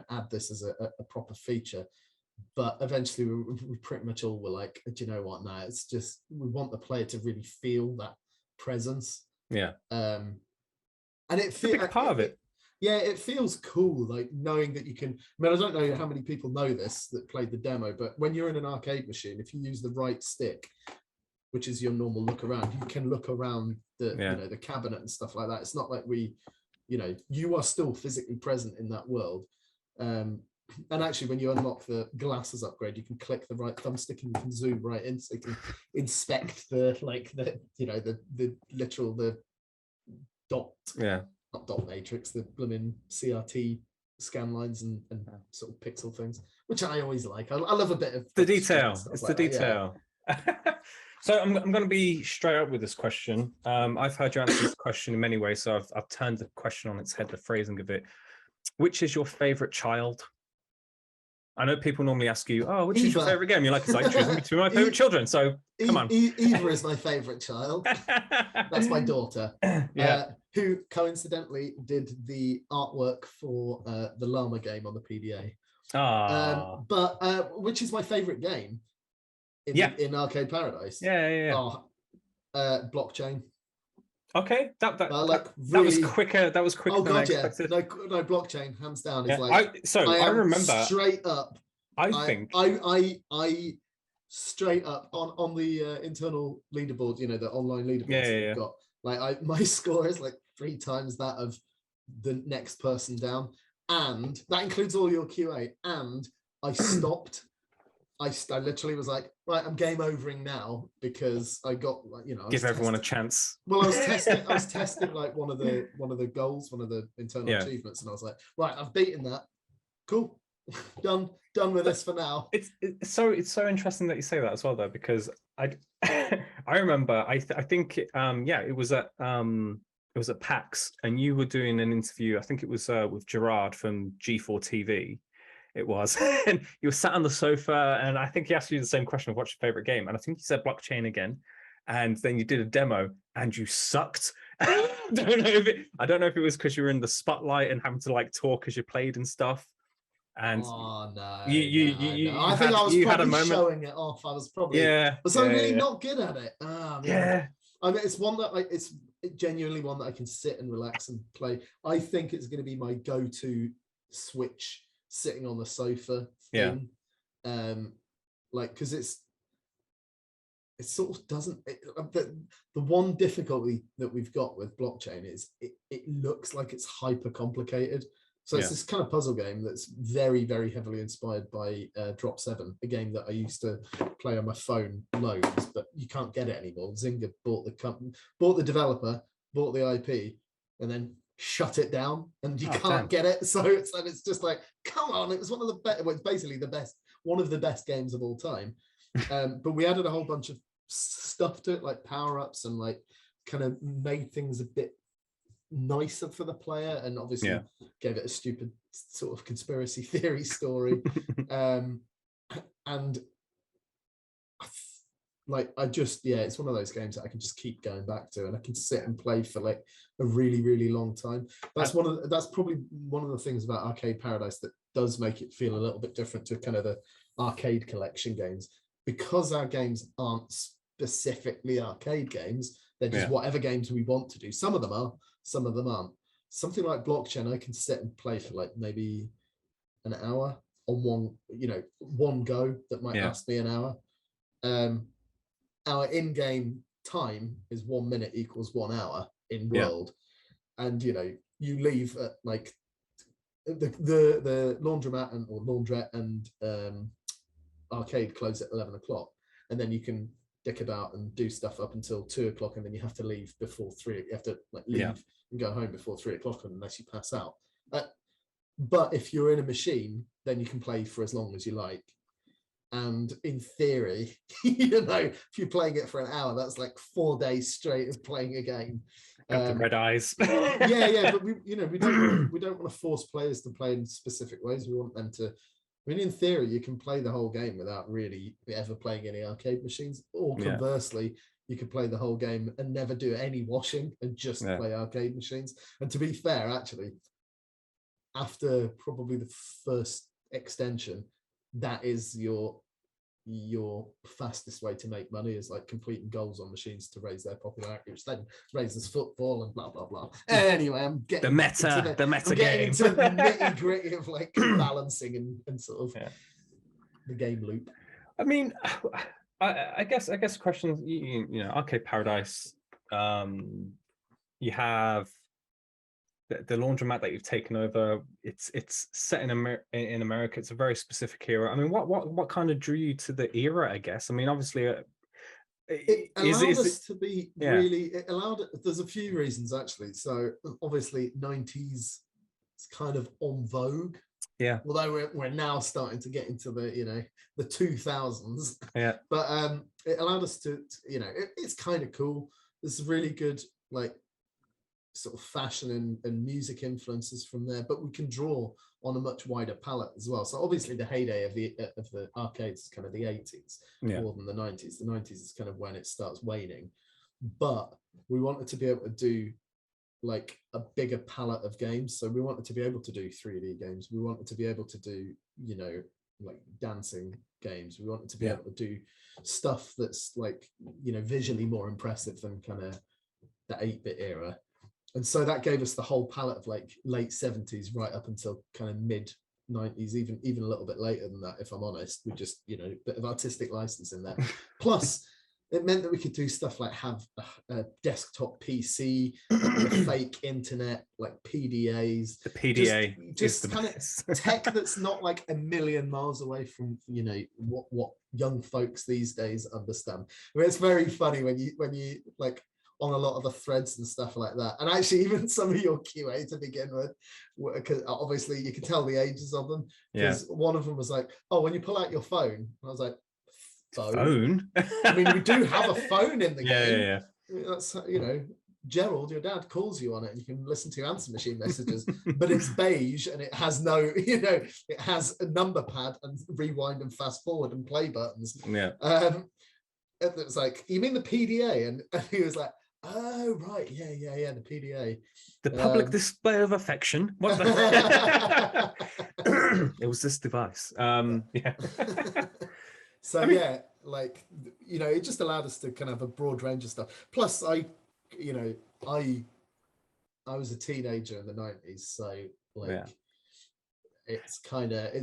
add this as a proper feature, but eventually we pretty much all were like, do you know what, no, it's just, we want the player to really feel that presence. And it feels like part of it. It feels cool, like knowing that you can. I mean, I don't know how many people know this that played the demo, but when you're in an arcade machine, if you use the right stick, which is your normal look around, you can look around the the cabinet and stuff like that. It's not like you are still physically present in that world. And actually, when you unlock the glasses upgrade, you can click the right thumbstick and you can zoom right in, so you can inspect the dot. Not dot matrix, the blooming CRT scan lines and sort of pixel things, which I always like. I love a bit of the detail. It's like the detail. So I'm going to be straight up with this question. I've heard you answer this question in many ways, so I've turned the question on its head, the phrasing of it. Which is your favorite child? I know people normally ask you, "Oh, which is your favorite game?" You're like, "It's like choosing between my favorite children." So come on. Eva is my favorite child. That's my daughter. who coincidentally did the artwork for the Llama game on the PDA. But which is my favorite game in Arcade Paradise. Blockchain. Okay, that was quicker. That was quicker than I expected. No, Blockchain, hands down. Is I remember straight up. I straight up on the internal leaderboard. You know, the online leaderboards we've got. Like my score is like 3 times that of the next person down, and that includes all your QA. And I stopped. I literally was like, right, I'm game overing now because I got give everyone a chance. Well, I was testing like one of the goals, one of the internal achievements, and I was like, right, I've beaten that. Cool, done with this for now. It's so interesting that you say that as well, though, because I remember I think it was at PAX, and you were doing an interview. I think it was with Gerard from G4 TV. It was, and you were sat on the sofa, and I think he asked you the same question of what's your favorite game, and I think you said Blockchain again, and then you did a demo, and you sucked. I don't know if it was because you were in the spotlight and having to like talk as you played and stuff. And I think I was probably showing it off. I was probably not good at it. I mean, it's one that it's genuinely one that I can sit and relax and play. I think it's going to be my go-to Switch sitting on the sofa thing. Because it sort of doesn't. The one difficulty that we've got with Blockchain is it looks like it's hyper complicated. So it's this kind of puzzle game that's very, very heavily inspired by Drop 7, a game that I used to play on my phone loads, but you can't get it anymore. Zynga bought the company, bought the developer, bought the IP, and then shut it down, and you can't get it. So it's just like, come on, it was one of the best. Well, it's basically one of the best games of all time. But we added a whole bunch of stuff to it, like power-ups, and like kind of made things a bit nicer for the player, and obviously gave it a stupid sort of conspiracy theory story. And it's one of those games that I can just keep going back to, and I can sit and play for like a really, really long time. That's probably one of the things about Arcade Paradise that does make it feel a little bit different to kind of the arcade collection games, because our games aren't specifically arcade games. They're just whatever games we want to do. Some of them are, some of them aren't. Something like Blockchain, I can sit and play for like maybe an hour on one go. That might last me an hour. Our in-game time is 1 minute equals 1 hour in world, and you leave at like the laundromat or laundrette and arcade close at 11 o'clock, and then you can dick about and do stuff up until 2 o'clock, and then you have to leave before 3. You have to leave and go home before 3 o'clock unless you pass out. But if you're in a machine, then you can play for as long as you like. And in theory, if you're playing it for an hour, that's like 4 days straight of playing a game. Got the red eyes. But we don't want to force players to play in specific ways. We want them to. I mean, in theory, you can play the whole game without really ever playing any arcade machines. Or conversely, you could play the whole game and never do any washing and just play arcade machines. And to be fair, actually, after probably the first extension, that is your fastest way to make money, is like completing goals on machines to raise their popularity, which then raises football and blah blah blah. Anyway, I'm getting the meta game into the nitty gritty of like balancing and sort of the game loop. I mean, I guess questions. Arcade Paradise. You have the laundromat that you've taken over. It's set in America. It's a very specific era. I mean, what kind of drew you to the era, I guess? I mean, obviously it allowed us to be really, it allowed, there's a few reasons actually. So obviously 90s is kind of on vogue, although we're now starting to get into the 2000s, but it allowed us to it's kind of cool. There's really good like sort of fashion and music influences from there, but we can draw on a much wider palette as well. So obviously the heyday of the arcades is kind of the 80s more than the 90s. The 90s is kind of when it starts waning, but we wanted to be able to do like a bigger palette of games. So we wanted to be able to do 3D games. We wanted to be able to do, you know, like dancing games. We wanted to be able to do stuff that's like, you know, visually more impressive than kind of the 8-bit era. And so that gave us the whole palette of like late 70s right up until kind of mid 90s, even a little bit later than that, if I'm honest. We just, you know, a bit of artistic license in there. Plus it meant that we could do stuff like have a desktop PC, the fake internet, like PDAs. The PDA, just kind of tech that's not like a million miles away from, you know, what young folks these days understand. I mean, it's very funny when you like on a lot of the threads and stuff like that, and actually even some of your QA to begin with, because obviously you can tell the ages of them. Because one of them was like, "Oh, when you pull out your phone," and I was like, phone? I mean, we do have a phone in the game. Yeah. That's, you know, Gerald, your dad calls you on it and you can listen to answer machine messages, but it's beige and it has no, you know, it has a number pad and rewind and fast forward and play buttons. Yeah. And it's like, you mean the PDA? And he was like, oh, right. Yeah. The PDA. The public display of affection. What the It was this device. Yeah. So I mean, yeah, like, you know, it just allowed us to kind of have a broad range of stuff. Plus, I was a teenager in the 90s, so like it's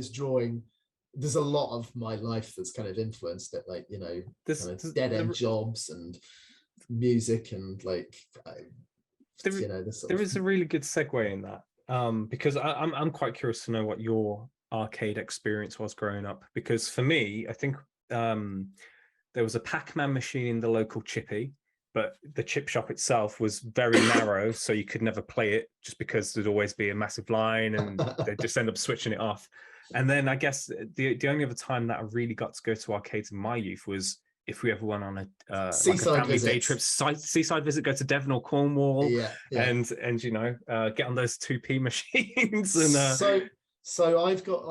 drawing. There's a lot of my life that's kind of influenced it, like, you know, kind of dead end jobs and music and like, you know, there is a really good segue in that, because I'm quite curious to know what your arcade experience was growing up, because for me, I think there was a Pac-Man machine in the local chippy, but the chip shop itself was very narrow, so you could never play it just because there'd always be a massive line and they'd just end up switching it off. And then I guess the only other time that I really got to go to arcades in my youth was if we ever went on a family day trip, seaside visit, go to Devon or Cornwall, and you know, get on those 2p machines. And so I've got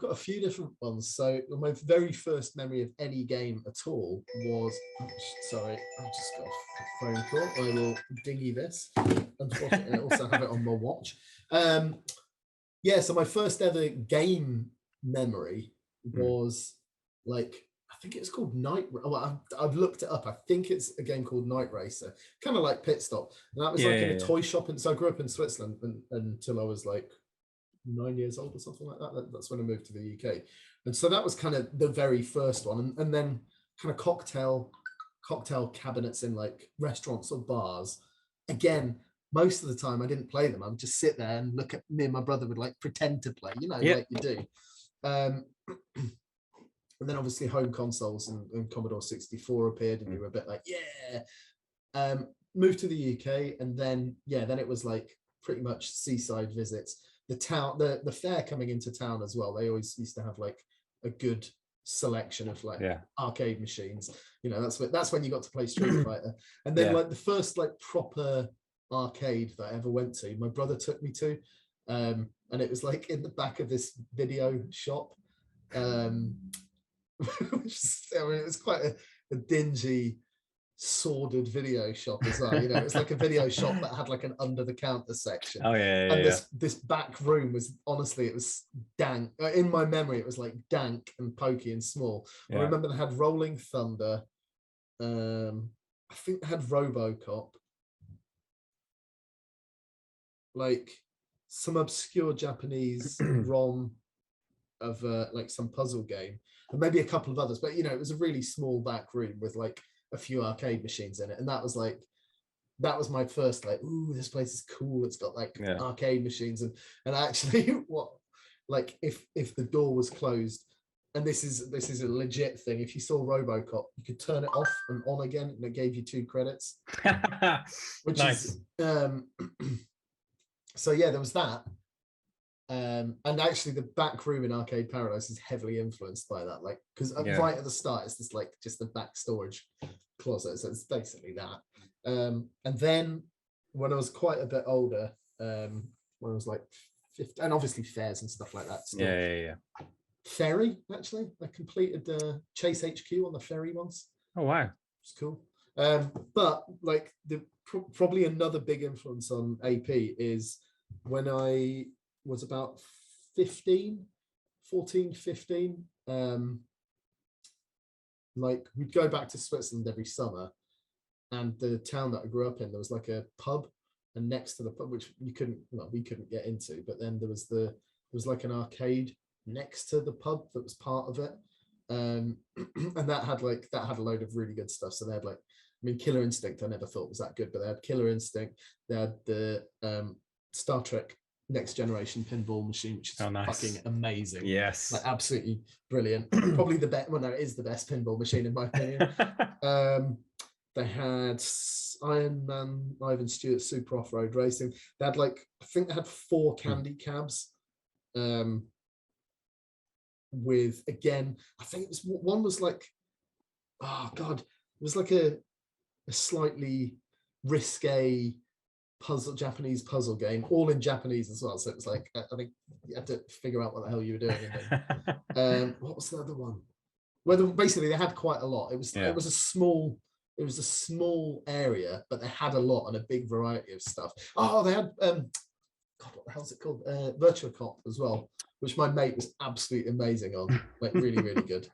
a few different ones. So my very first memory of any game at all was, sorry, I've just got a phone call. I will dingy this. Unfortunately, I also have it on my watch. So my first ever game memory was like, I think it's called I've looked it up. I think it's a game called Night Racer, kind of like Pit Stop. And that was in a toy shop. And so I grew up in Switzerland until I was like 9 years old or something like that. That's when I moved to the UK. And so that was kind of the very first one. And then kind of cocktail cabinets in like restaurants or bars. Again, most of the time I didn't play them. I would just sit there and look at me and my brother would like pretend to play, you know, like you do. And then obviously home consoles and Commodore 64 appeared, and you were a bit like, moved to the UK, and then it was like pretty much seaside visits. The town, the fair coming into town as well. They always used to have like a good selection of like arcade machines. You know, that's when you got to play Street Fighter. And then like the first like proper arcade that I ever went to, my brother took me to, and it was like in the back of this video shop. Which is, I mean, it was quite a dingy, sordid video shop as well. You know, it was like a video shop that had like an under the counter section. This back room was, honestly, it was dank. In my memory, it was like dank and pokey and small. I remember they had Rolling Thunder. I think they had RoboCop. Like some obscure Japanese ROM of like some puzzle game, and maybe a couple of others, but you know, it was a really small back room with like a few arcade machines in it, and that was my first like, ooh, this place is cool, it's got like arcade machines. And actually what, like if the door was closed, and this is a legit thing, if you saw RoboCop, you could turn it off and on again and it gave you 2 credits. Which nice. Is so yeah, there was that. And actually the back room in Arcade Paradise is heavily influenced by that, like, because right at the start it's this like just the back storage closet, so it's basically that. And then when I was quite a bit older, when I was like 50, and obviously fairs and stuff like that still. Ferry, actually I completed Chase HQ on the ferry once. Oh wow, it's cool. But like probably another big influence on AP is when I was about 15, like we'd go back to Switzerland every summer, and the town that I grew up in, there was like a pub, and next to the pub, which we couldn't get into, but then there was like an arcade next to the pub that was part of it. And that had a load of really good stuff. So they had like, I mean, Killer Instinct I never thought was that good, but they had Killer Instinct, they had the Star Trek Next Generation pinball machine, which is fucking amazing. Yes, like absolutely brilliant. Probably the best. Well, no, it is the best pinball machine in my opinion. They had Iron Man, Ivan Stewart Super Off-Road Racing. They had I think they had 4 candy cabs. With, again, I think it was one was like, oh god, it was like a slightly risque Japanese puzzle game, all in Japanese as well. So it was like, I think you had to figure out what the hell you were doing. And then, what was the other one? Well, basically they had quite a lot. It was a small area, but they had a lot and a big variety of stuff. Oh, they had God, what the hell's it called? Virtua Cop as well, which my mate was absolutely amazing on, like really, really good.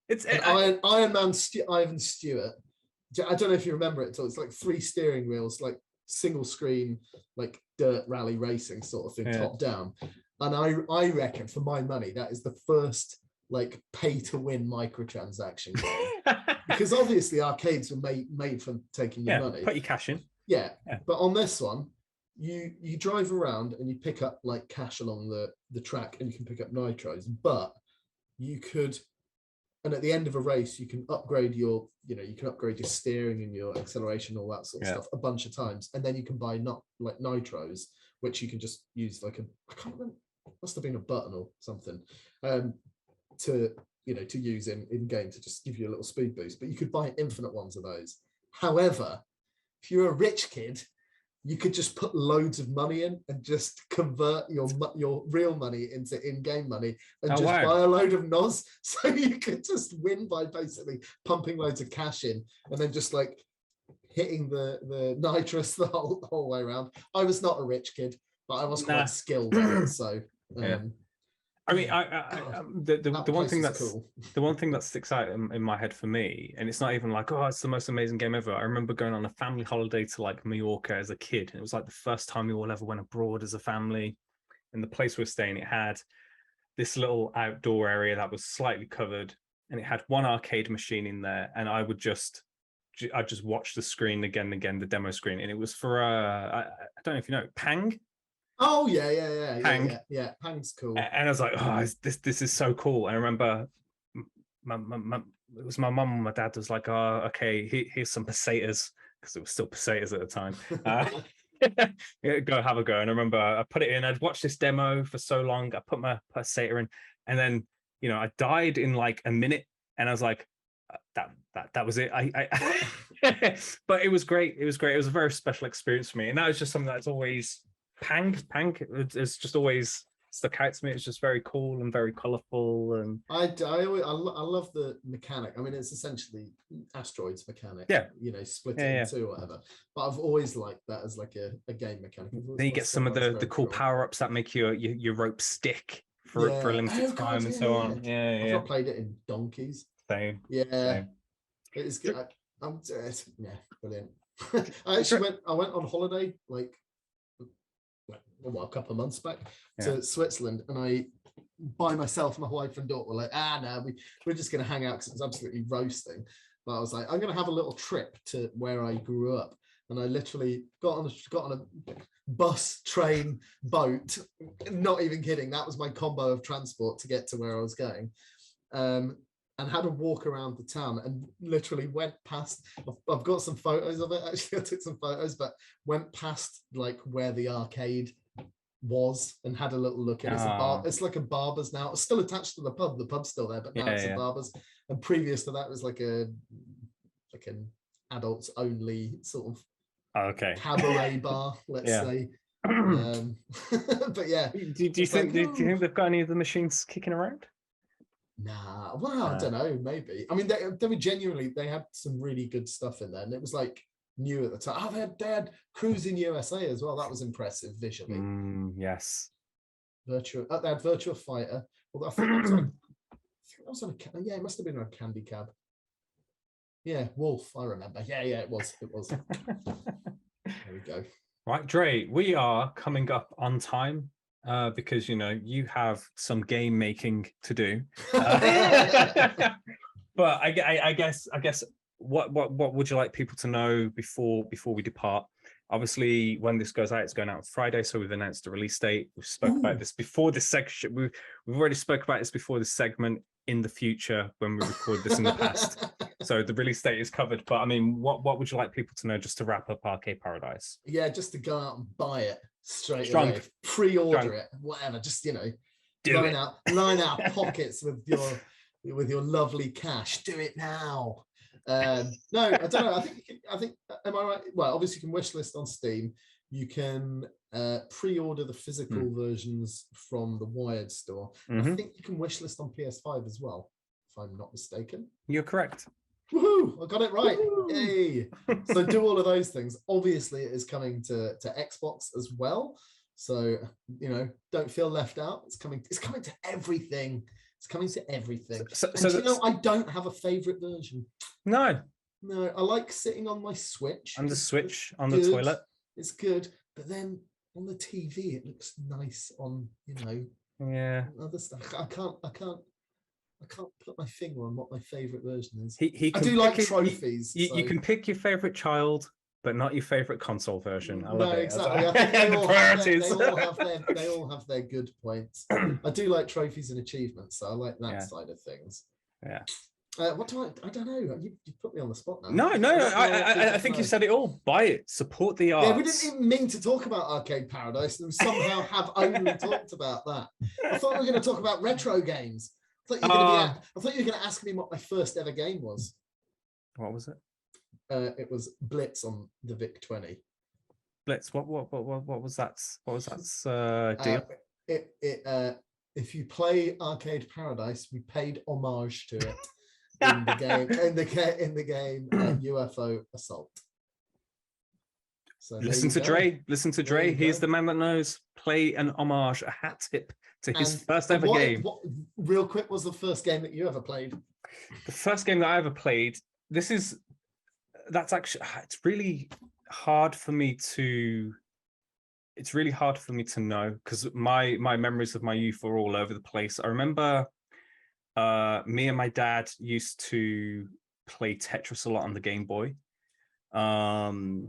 It's Iron Man Ivan Stewart. I don't know if you remember it at all. It's like 3 steering wheels, like single screen, like dirt rally racing sort of thing, top down. And I reckon, for my money, that is the first like pay to win microtransaction game. Because obviously arcades were made for taking your money. Put your cash in. Yeah. But on this one, you drive around and you pick up like cash along the track, and you can pick up nitros, but you could, and at the end of a race you can upgrade your steering and your acceleration, all that sort of stuff a bunch of times, and then you can buy like nitros, which you can just use like I can't remember, must have been a button or something, to use in game to just give you a little speed boost, but you could buy infinite ones of those. However, if you're a rich kid, you could just put loads of money in and just convert your real money into in-game money and buy a load of NOS. So you could just win by basically pumping loads of cash in and then just like hitting the nitrous the whole way around. I was not a rich kid, but I was quite skilled at it. So I mean, the one thing that's cool. The one thing that sticks out in my head for me, and it's not even like, oh, it's the most amazing game ever. I remember going on a family holiday to like Mallorca as a kid, and it was like the first time we all ever went abroad as a family. And the place we were staying, it had this little outdoor area that was slightly covered, and it had one arcade machine in there, and I'd just watch the screen again and again, the demo screen, and it was for I don't know if you know Pang. Oh yeah. Pang. Yeah, Pang's cool. And I was like, oh, this is so cool. And I remember it was my mum and my dad was like, oh, okay, here's some pesetas, because it was still pesetas at the time. Go have a go. And I remember I put it in. I'd watched this demo for so long. I put my peseta in, and then I died in like a minute, and I was like, that was it. But it was great. It was great. It was a very special experience for me, and that was just something that's always. Pang, it's just always stuck out to me. It's just very cool and very colourful, and I love the mechanic. I mean, it's essentially Asteroids mechanic. Yeah, split it in two or whatever. But I've always liked that as like a game mechanic. Then you get some of the cool power-ups that make your rope stick for a limited time and so on. I've not played it in donkeys. Same. Yeah, same. It is good. Brilliant. I went on holiday like a couple of months back to Switzerland, and I, by myself, my wife and daughter were like, no, we're just going to hang out because it was absolutely roasting. But I was like, I'm going to have a little trip to where I grew up, and I literally got on a bus, train, boat. Not even kidding. That was my combo of transport to get to where I was going. And had a walk around the town, and literally went past. I've got some photos of it. Actually, I took some photos, but went past like where the arcade was and had a little look at it. It's like a Barber's now. It's still attached to the pub. The pub's still there, but now it's a Barber's. And previous to that, it was like an adults only sort of cabaret bar, let's say. But yeah. Do you think they've got any of the machines kicking around? Nah, well, I don't know, maybe. I mean, they were genuinely, they had some really good stuff in there, and it was like new at the time. Oh, they had Cruising USA as well. That was impressive visually. Yes. They had Virtua Fighter. Although I think that was on a, yeah, it must have been on a Candy Cab. Yeah, Wolf, I remember. Yeah, it was. There we go. Right, Dre, we are coming up on time because you have some game making to do. But I guess what would you like people to know before we depart? Obviously, when this goes out, it's going out on Friday, so we've announced the release date. We spoke about this before this section. We've already spoke about this before this segment in the future when we record this in the past. So the release date is covered. But I mean, what would you like people to know just to wrap up Arcade Paradise? Yeah, just to go out and buy it straight away, pre-order it, whatever. Just line out pockets with your lovely cash. Do it now. No, I don't know. I think. Am I right? Well, obviously, you can wish list on Steam. You can pre-order the physical versions from the Wired store. I think you can wish list on PS5 as well, if I'm not mistaken. You're correct. Woohoo! I got it right. Yay! So do all of those things. Obviously, it is coming to Xbox as well. So don't feel left out. It's coming to everything. It's coming to everything. So I don't have a favorite version. No, I like sitting on my Switch. On the Switch, on the toilet. It's good, but then on the TV, it looks nice on other stuff. I can't put my finger on what my favorite version is. I do like trophies. You can pick your favorite child, but not your favorite console version. I love it. Exactly. I think they all have their good points. I do like trophies and achievements, so I like that side of things. Yeah. What do I don't know. You put me on the spot now. No. I think you said it all. Buy it. Support the arts. Yeah, we didn't even mean to talk about Arcade Paradise, and we somehow have only talked about that. I thought we were going to talk about retro games. I thought you were going to ask me what my first ever game was. What was it? It was Blitz on the VIC-20. Blitz. What was that? What was that deal? If you play Arcade Paradise, we paid homage to it in the game UFO Assault. So listen to Dre. He's the man that knows. Play an homage, a hat tip to his first ever game. Real quick, was the first game that you ever played? The first game that I ever played. It's really hard for me to know because my memories of my youth are all over the place. I remember me and my dad used to play Tetris a lot on the Game Boy. The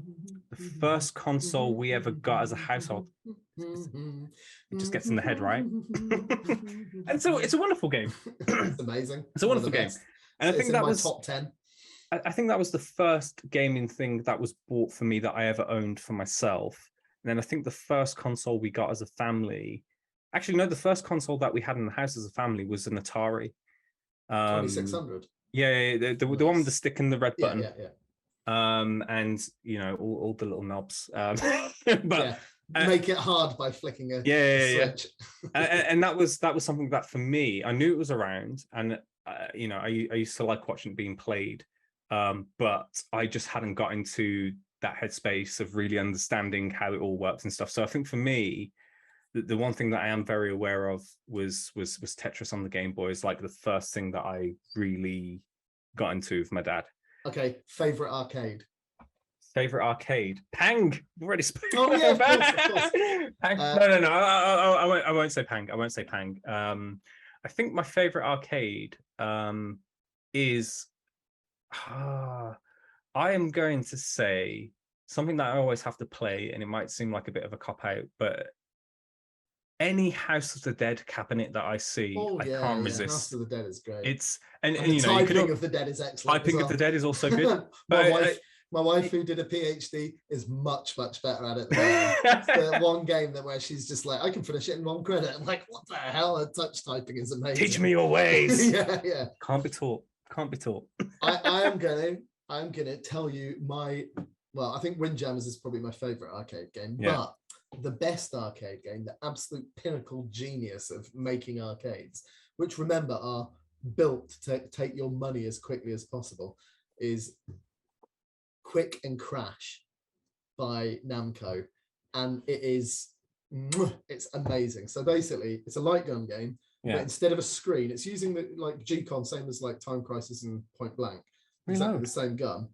first console we ever got as a household, it just gets in the head, right? And so it's a wonderful game. It's amazing. It's a wonderful game. And I think that was top 10. I think that was the first gaming thing that was bought for me that I ever owned for myself. And then I think the first console we got as a family, actually, no, the first console that we had in the house as a family was an Atari. 2600. Yeah, the one with the stick and the red button. Yeah. And all the little knobs. But make it hard by flicking a switch. And that was something that for me, I knew it was around, and I used to like watching it being played. But I just hadn't got into that headspace of really understanding how it all works and stuff. So I think for me, the one thing that I am very aware of was Tetris on the Game Boy is like the first thing that I really got into with my dad. Okay, favorite arcade. Pang. We've already spoken. Oh yeah, of course. Pang. No. I won't say Pang. I think my favorite arcade is. I am going to say something that I always have to play, and it might seem like a bit of a cop-out, but any House of the Dead cabinet that I see, I can't resist. House of the Dead is great. It's and the typing of the Dead is excellent. Typing of the Dead is also good. my wife, who did a PhD, is much better at it than I am. It's the one game where she's just like, I can finish it in one credit. I'm like, what the hell? Her touch typing is amazing. Teach me your ways. Yeah. Can't be taught. I'm gonna tell you I think Windjammers is probably my favorite arcade game, but the best arcade game, the absolute pinnacle genius of making arcades, which remember are built to take your money as quickly as possible is Quick and Crash by Namco, and it's amazing. So basically, it's a light gun game, but instead of a screen, it's using the like G-Con, same as like Time Crisis and Point Blank, exactly the same gun.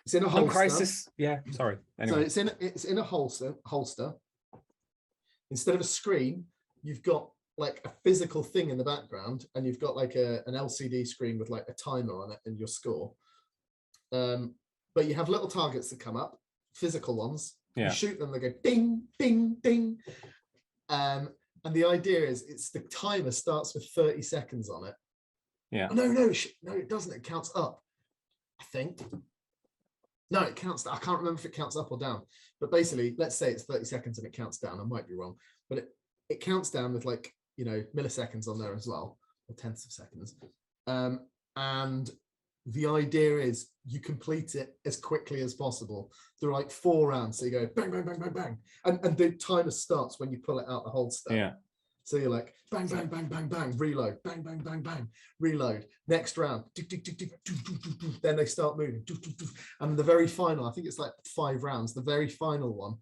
It's in a holster. Crisis, sorry. Anyway. So it's in a holster. Instead of a screen, you've got like a physical thing in the background, and you've got like an LCD screen with like a timer on it and your score. But you have little targets that come up, physical ones. You shoot them, they go ding, ding, ding. And the idea is the timer starts with 30 seconds on it. Yeah. No, it doesn't. It counts up, I think. No, it counts. I can't remember if it counts up or down. But basically, let's say it's 30 seconds and it counts down. I might be wrong, but it counts down with like, milliseconds on there as well, or tenths of seconds. And the idea is you complete it as quickly as possible. There are like 4 rounds. So you go bang, bang, bang, bang, bang. And the timer starts when you pull it out the holster. Yeah. So you're like bang, bang, bang, bang, bang, reload, bang, bang, bang, bang, reload. Next round. Then they start moving. And the very final, I think it's like 5 rounds. The very final one,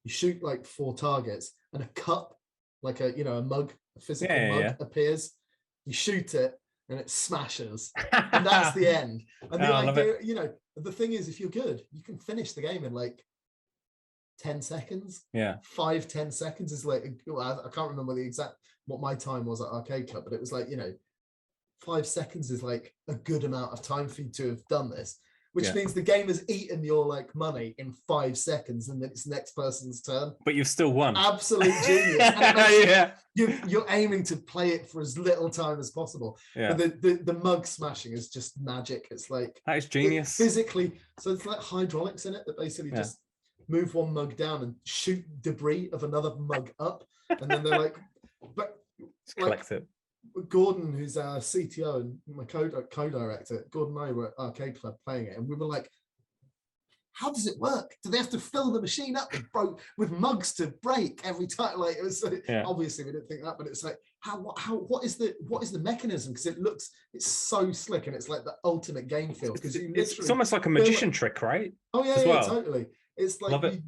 you shoot like 4 targets, and a cup, like a mug, a physical mug appears. You shoot it, and it smashes, and that's the end. And the idea, the thing is, if you're good, you can finish the game in like 10 seconds. 5-10 seconds is like, I can't remember what my time was at Arcade Club, but it was like 5 seconds is like a good amount of time for you to have done this, which means the game has eaten your like money in 5 seconds, and then it's next person's turn. But you've still won. Absolute genius. You're aiming to play it for as little time as possible. But the mug smashing is just magic. It's like, that is genius. Physically, so it's like hydraulics in it that basically just move one mug down and shoot debris of another mug up, and then they're like, but collect it. Gordon, who's our CTO and my co-director, Gordon and I were at Arcade Club playing it, and we were like, how does it work? Do they have to fill the machine up with mugs to break every time? Like, it was obviously we didn't think that, but it's like, what is the mechanism? Because it's so slick, and it's like the ultimate game feel, because it's almost like a magician trick, right? Oh yeah, totally. It's like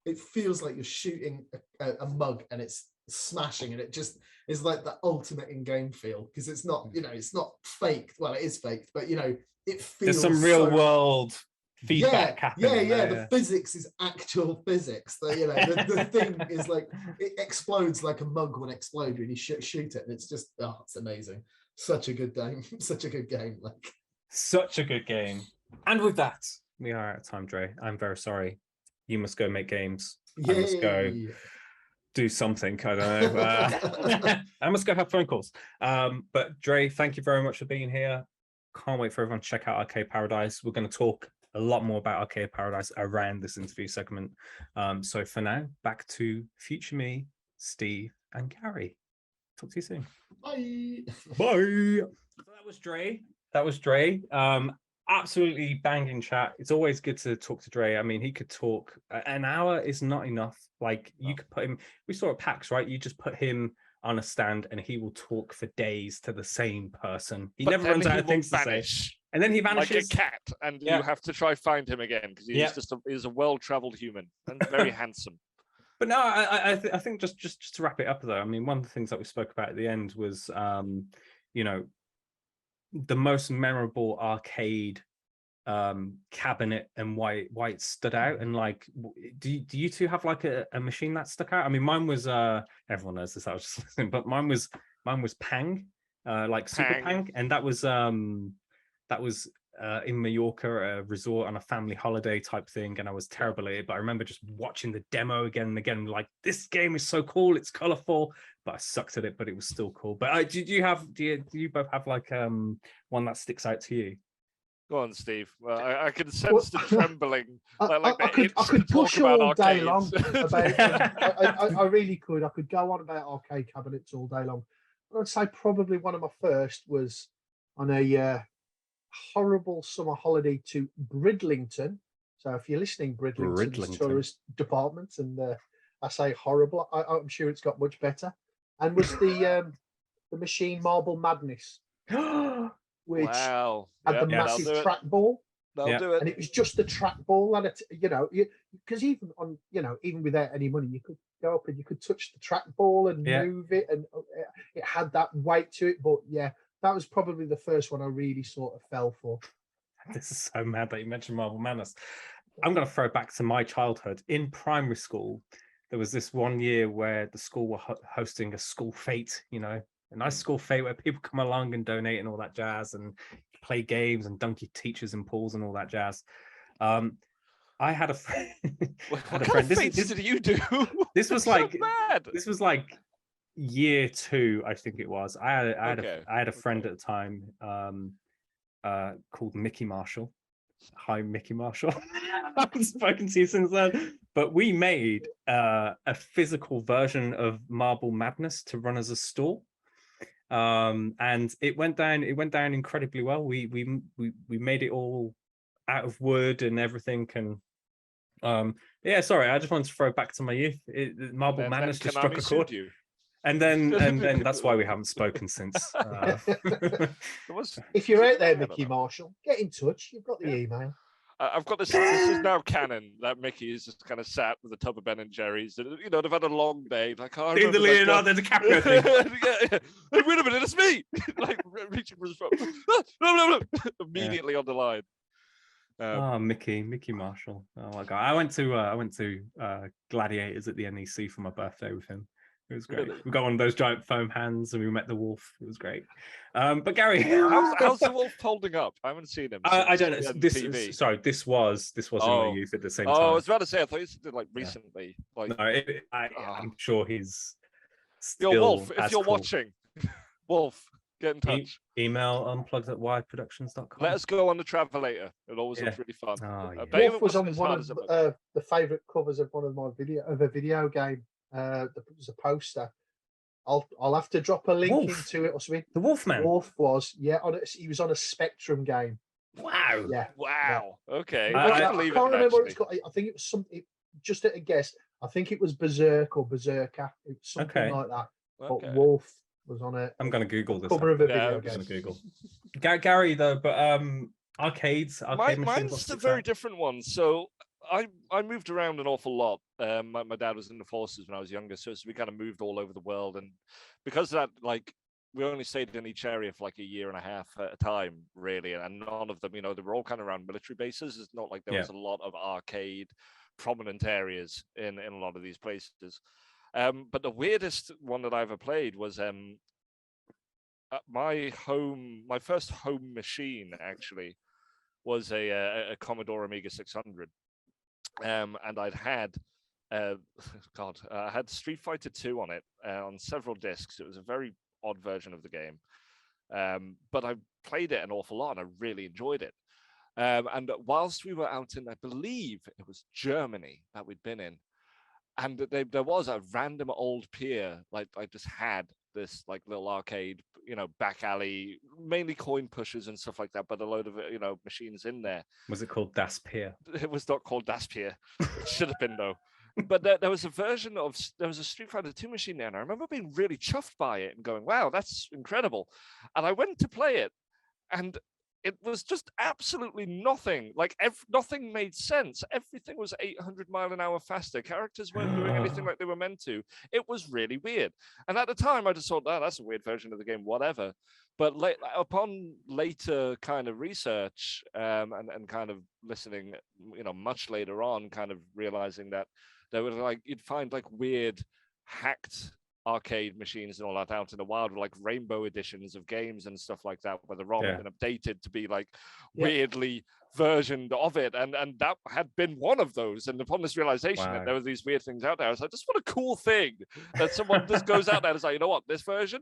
it feels like you're shooting a mug and it's smashing, and it just is like the ultimate in-game feel, because it's not, it's not faked. Well, it is faked, but it feels. There's some real world feedback happening. The physics is actual physics. The thing is like, it explodes like a mug would explode when you shoot it, and it's just it's amazing. Such a good game. Such a good game. Like, such a good game. And with that, we are out of time, Dre. I'm very sorry. You must go make games. Yay. I must go do something. I don't know. I must go have phone calls. But Dre, thank you very much for being here. Can't wait for everyone to check out Arcade Paradise. We're going to talk a lot more about Arcade Paradise around this interview segment. So for now, back to future me, Steve, and Gary. Talk to you soon. Bye. Bye. So that was Dre. Absolutely banging chat. It's always good to talk to Dre. I mean, he could talk. An hour is not enough. Like, you could put him, we saw at PAX, right? You just put him on a stand and he will talk for days to the same person. He never runs out of things to say. And then he vanishes. Like a cat, and you have to try find him again, because he's a well-traveled human and very handsome. But no, I think just to wrap it up though, I mean, one of the things that we spoke about at the end was, the most memorable arcade cabinet and why it stood out. And like, do you two have like a machine that stuck out? I mean, mine was everyone knows this, I was just listening, but mine was Pang, like Super Pang, and that was in Mallorca, a resort on a family holiday type thing, and I was terrible at it, but I remember just watching the demo again and again, like, this game is so cool, it's colorful, but I sucked at it, but it was still cool. But do you both have like one that sticks out to you? Go on, Steve. Well, I can sense the trembling. I could push all day long about I really could. I could go on about arcade cabinets all day long. But I'd say probably one of my first was on a horrible summer holiday to Bridlington. So if you're listening, Bridlington's tourist department, and I say horrible, I'm sure it's got much better. And was the the machine Marble Madness, which wow. had the massive trackball. They'll do it. And it was just the trackball, and because even without any money, you could go up and you could touch the trackball and move it, and it had that weight to it. But yeah, that was probably the first one I really sort of fell for. This is so mad that you mentioned Marble Madness. I'm going to throw back to my childhood. In primary school, there was this one year where the school were hosting a school fete, a nice school fete where people come along and donate and all that jazz and play games and dunk your teachers in pools and all that jazz. I had a friend. What kind of fetes did you do? This was like this was like year 2, I think it was. I had a friend at the time called Mickey Marshall. Hi, Mickey Marshall. I haven't spoken to you since then. But we made a physical version of Marble Madness to run as a stall, and it went down incredibly well. We made it all out of wood and everything, and sorry, I just wanted to throw it back to my youth. Marble Madness just struck a chord. And then that's why we haven't spoken since. If you're out there, Mickey Marshall, get in touch. You've got the email. I've got this. This is now canon that Mickey is just kind of sat with a tub of Ben and Jerry's. They've had a long day. Like, oh, the Leonardo DiCaprio thing. Hey, wait a minute, it's me! Like reaching for his phone. No. Immediately on the line. Mickey Marshall. Oh my God! I went to Gladiators at the NEC for my birthday with him. It was great. Really? We got one of those giant foam hands and we met the wolf. It was great. But Gary, how's the wolf holding up? I haven't seen him. I don't know. This was in my youth at the same time. I was about to say, I thought you did like recently. Like, no, I'm sure he's still. Yo, Wolf, if you're cool. Watching, Wolf, get in touch. Email unplugged@wiredproductions.com. Let us go on the Travelator. It always looks really fun. Wolf was on one of the favourite covers of one of my video game. There was a poster. I'll have to drop a link into it or something. The Wolfman. Wolf was he was on a Spectrum game. Wow. Yeah. Wow. Yeah. Okay. I can't remember what it's called. I think it was something. Just at a guess, I think it was Berserk or Berserker. It was something like that. But Wolf was on it. I'm going to Google this. Cover of a video game. I'm going to Google. Gary though, but arcades. Mine's a very different one. So I moved around an awful lot. My dad was in the forces when I was younger, so we kind of moved all over the world. And because of that, like, we only stayed in each area for like a year and a half at a time, really. And none of them, they were all kind of around military bases. It's not like there was a lot of arcade prominent areas in a lot of these places. But the weirdest one that I ever played was my first home machine actually was a Commodore Amiga 600. And I'd had I had Street Fighter 2 on it on several discs. It was a very odd version of the game, but I played it an awful lot and I really enjoyed it. And whilst we were out in, I believe it was Germany that we'd been in, and there was a random old pier, like I just had this like little arcade, back alley, mainly coin pushers and stuff like that, but a load of machines in there. Was it called Das Pier? It was not called Das Pier. It should have been though. But there was a Street Fighter 2 machine there, and I remember being really chuffed by it and going, "Wow, that's incredible!" And I went to play it, and it was just absolutely nothing. Like nothing made sense. Everything was 800 mile an hour faster. Characters weren't doing anything like they were meant to. It was really weird. And at the time, I just thought, "Oh, that's a weird version of the game, whatever." But upon later kind of research and kind of listening, much later on, kind of realizing that there were you'd find weird hacked arcade machines and all that out in the wild with rainbow editions of games and stuff like that, where the ROM had been updated to be weirdly versioned of it, and that had been one of those. And upon this realization that there were these weird things out there, I was like, just what a cool thing that someone just goes out there and is like, you know what, this version,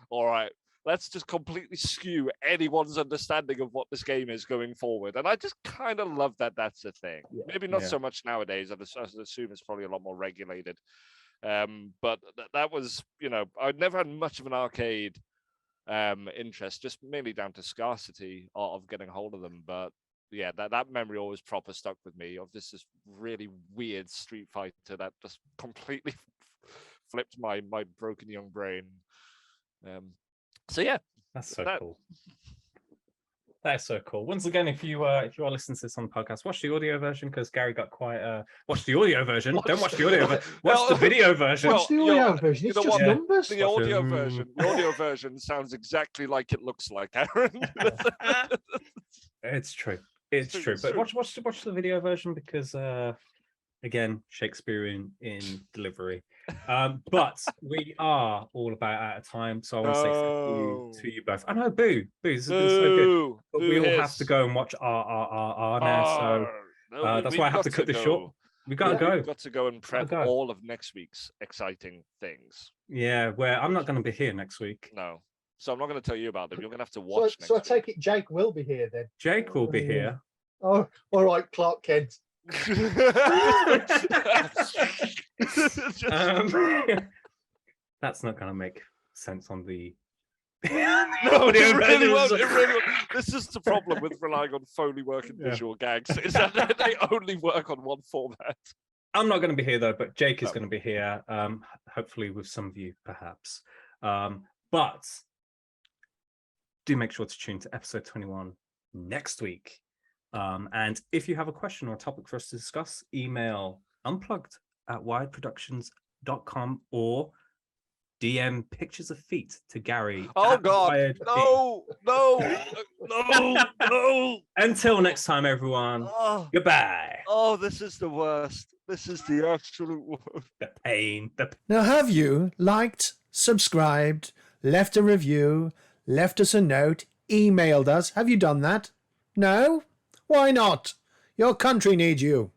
all right, let's just completely skew anyone's understanding of what this game is going forward. And I just kind of love that that's a thing. Maybe not so much nowadays. I assume it's probably a lot more regulated. But that was, I'd never had much of an arcade interest, just mainly down to scarcity of getting hold of them. But yeah, that memory always proper stuck with me of this really weird Street Fighter that just completely flipped my broken young brain. So yeah, that's so cool. That is so cool. Once again, if you are listening to this on the podcast, watch the audio version because Gary got quite. Watch the audio version. Don't watch the audio version. Watch the video version. Watch the audio version. It's just numbers. The audio version sounds exactly like it looks like, Aaron. It's true. It's true. But watch the video version because again, Shakespearean in delivery. But we are all about out of time, so I want to say thank you to you both. I know, boo, this has been so good. But we all have to go and watch R now, so that's why I have to cut this short. We gotta go. We've got to go and prep all of next week's exciting things. Yeah, where I'm not going to be here next week. No, so I'm not going to tell you about them. You're going to have to watch. So I take it Jake will be here then. Jake will be here. Oh, all right, Clark Kent. That's not going to make sense on the. No, it really won't. This is the problem with relying on Foley work and visual gags. Is that they only work on one format. I'm not going to be here though, but Jake is going to be here. Hopefully with some of you, perhaps. But do make sure to tune to episode 21 next week. And if you have a question or a topic for us to discuss, email unplugged@wiredproductions.com or DM pictures of feet to Gary. Oh God! No! Until next time, everyone. Goodbye. Oh, this is the worst. This is the absolute worst. The pain. Now, have you liked, subscribed, left a review, left us a note, emailed us? Have you done that? No? Why not? Your country needs you.